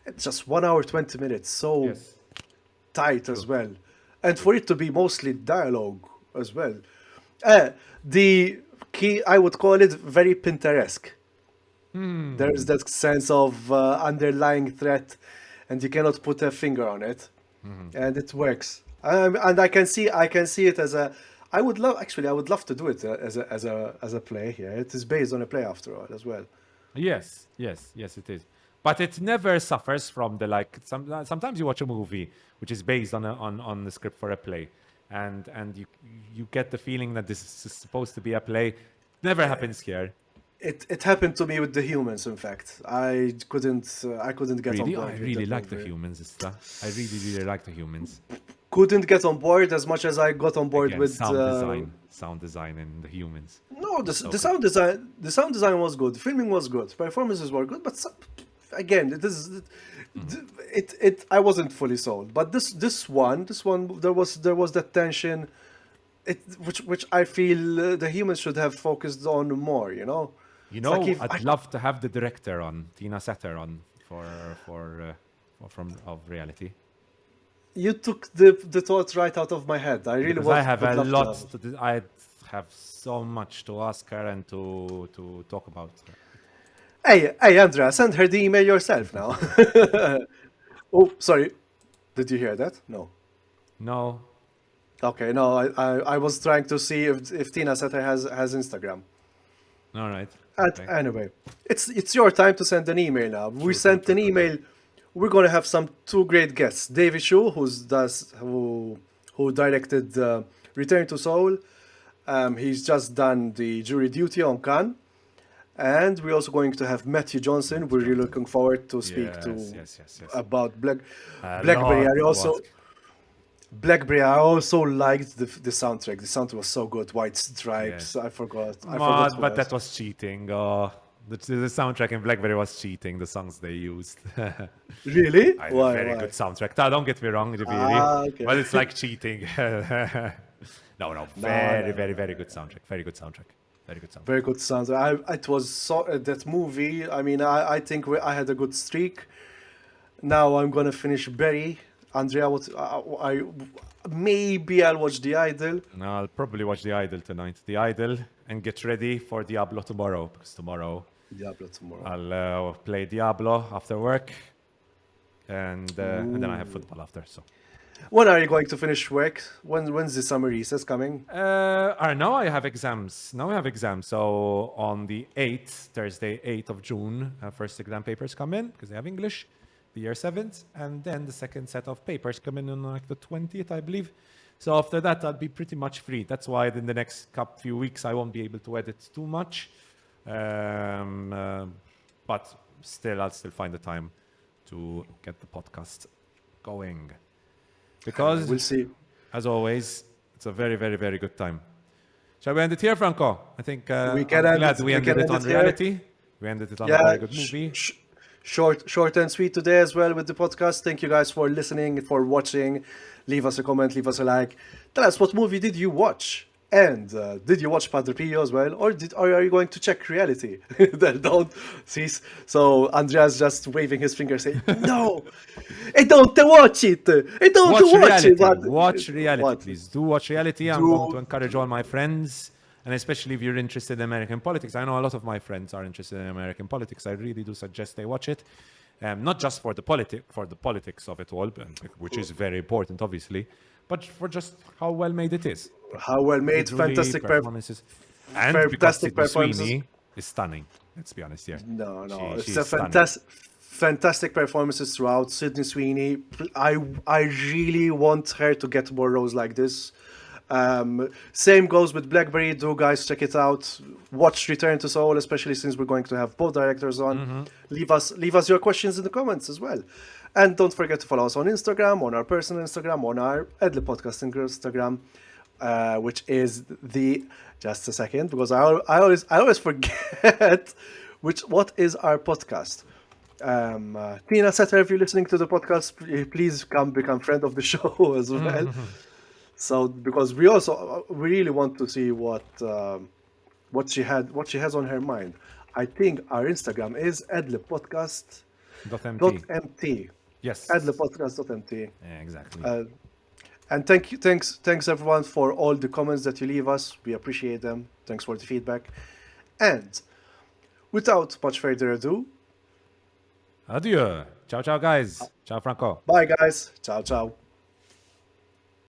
it's just 1 hour 20 minutes, so Yes, tight as true. well, and for it to be mostly dialogue as well. Uh, the key, I would call it very Pinteresque. There's that sense of underlying threat, and you cannot put a finger on it, and it works. And I can see it as a. I would love to do it as a play here. It is based on a play after all as well. Yes, it is. But it never suffers from the like. Sometimes you watch a movie which is based on the script for a play, and you get the feeling that this is supposed to be a play. Never happens here. It happened to me with the humans. In fact, I couldn't get on Really, I board with really that like the movie. humans. Istra. I really, really like the humans. Couldn't get on board as much as I got on board Again, with. sound design, and the humans. No, It's so the good. sound design was good. Filming was good. Performances were good, but again, I wasn't fully sold. But this one, there was that tension, which I feel the humans should have focused on more. You It's like know, if I'd love to have the director on, Tina Setter on from of reality, you took the thought right out of my head. I really because I have would a love to lot have it. to do. I have so much to ask her and to talk about. Hey, Andrea, send her the email yourself now. Oh, sorry. Did you hear that? No. No, Okay, no, I was trying to see if Tina Setter has Instagram. all right, okay, Anyway, it's your time to send an email now. We true, true, sent true, an true, true. email. We're gonna have some two great guests. David Shu, who directed Return to Seoul. He's just done the jury duty on Cannes. And we're also going to have Matthew Johnson. We're really Johnson. looking forward to speak Yes, to yes. about A Blackberry. lot to ask. Blackberry. I also liked the soundtrack. The soundtrack was so good. White Stripes. Yes. I forgot who But else. that was cheating. Oh, the soundtrack in BlackBerry was cheating. The songs they used. Really? I had a Why? very Why? good soundtrack. Don't get me wrong, really, Okay. but it's like cheating. No, No, very, no, no, very, no. very good soundtrack. Very good soundtrack. Very good soundtrack. Very good soundtrack. It was that movie. I mean, I think I had a good streak. Now I'm gonna finish Barry. Andrea, what maybe I'll watch The Idol. No, I'll probably watch The Idol tonight. The Idol, and get ready for Diablo tomorrow, because tomorrow Diablo tomorrow. I'll play Diablo after work, and then I have football after. So. When are you going to finish work? When's the summer recess coming? Now I have exams. Now I have exams. So on the 8th, Thursday, 8th of June, first exam papers come in because they have English, the year 7th, and then the second set of papers come in on like the 20th, I believe. So after that, I'll be pretty much free. That's why in the next few weeks, I won't be able to edit too much. But still, I'll still find the time to get the podcast going. Because, We'll see. as always, it's a very, very, very good time. Shall we end it here, Franco? I think We can I'm end glad it- we we ended can it end on it here. reality. We ended it on a Yeah, very good movie. short and sweet today as well with the podcast. Thank you guys for listening, for watching. Leave us a comment, leave us a like. Tell us, what movie did you watch? And did you watch Padre Pio as well, or are you going to check reality? Then don't see. So Andreas just waving his finger, saying, "No, I don't watch it. I don't Watch watch reality. it." Watch reality, What? please. Do watch reality. I'm Do- going to encourage all my friends, and especially if you're interested in American politics. I know a lot of my friends are interested in American politics. I really do suggest they watch it. Not just for the politics of it all, which is very important, obviously, but for just how well made it is. How well made, Visually, fantastic performances, and because fantastic Sydney performances. Sweeney is stunning. Let's be honest here. No, it's she's a stunning. fantastic performances throughout. Sydney Sweeney, I really want her to get more roles like this. Same goes with Blackberry. Do guys check it out? Watch Return to Seoul, especially since we're going to have both directors on. Leave us your questions in the comments as well. And don't forget to follow us on Instagram, on our personal Instagram, on our Ad Lib Podcast Instagram, which is just a second, because I always forget what is our podcast. Tina Setter, if you're listening to the podcast, please come become friend of the show as well. So because we really want to see what she has on her mind. I think our Instagram is adlibpodcast.mt. Yes. Adlibpodcast.mt. Yeah, exactly. And thanks everyone for all the comments that you leave us. We appreciate them. Thanks for the feedback. And without much further ado, Adieu. Ciao, ciao, guys. Ciao, Franco. bye guys. Ciao ciao.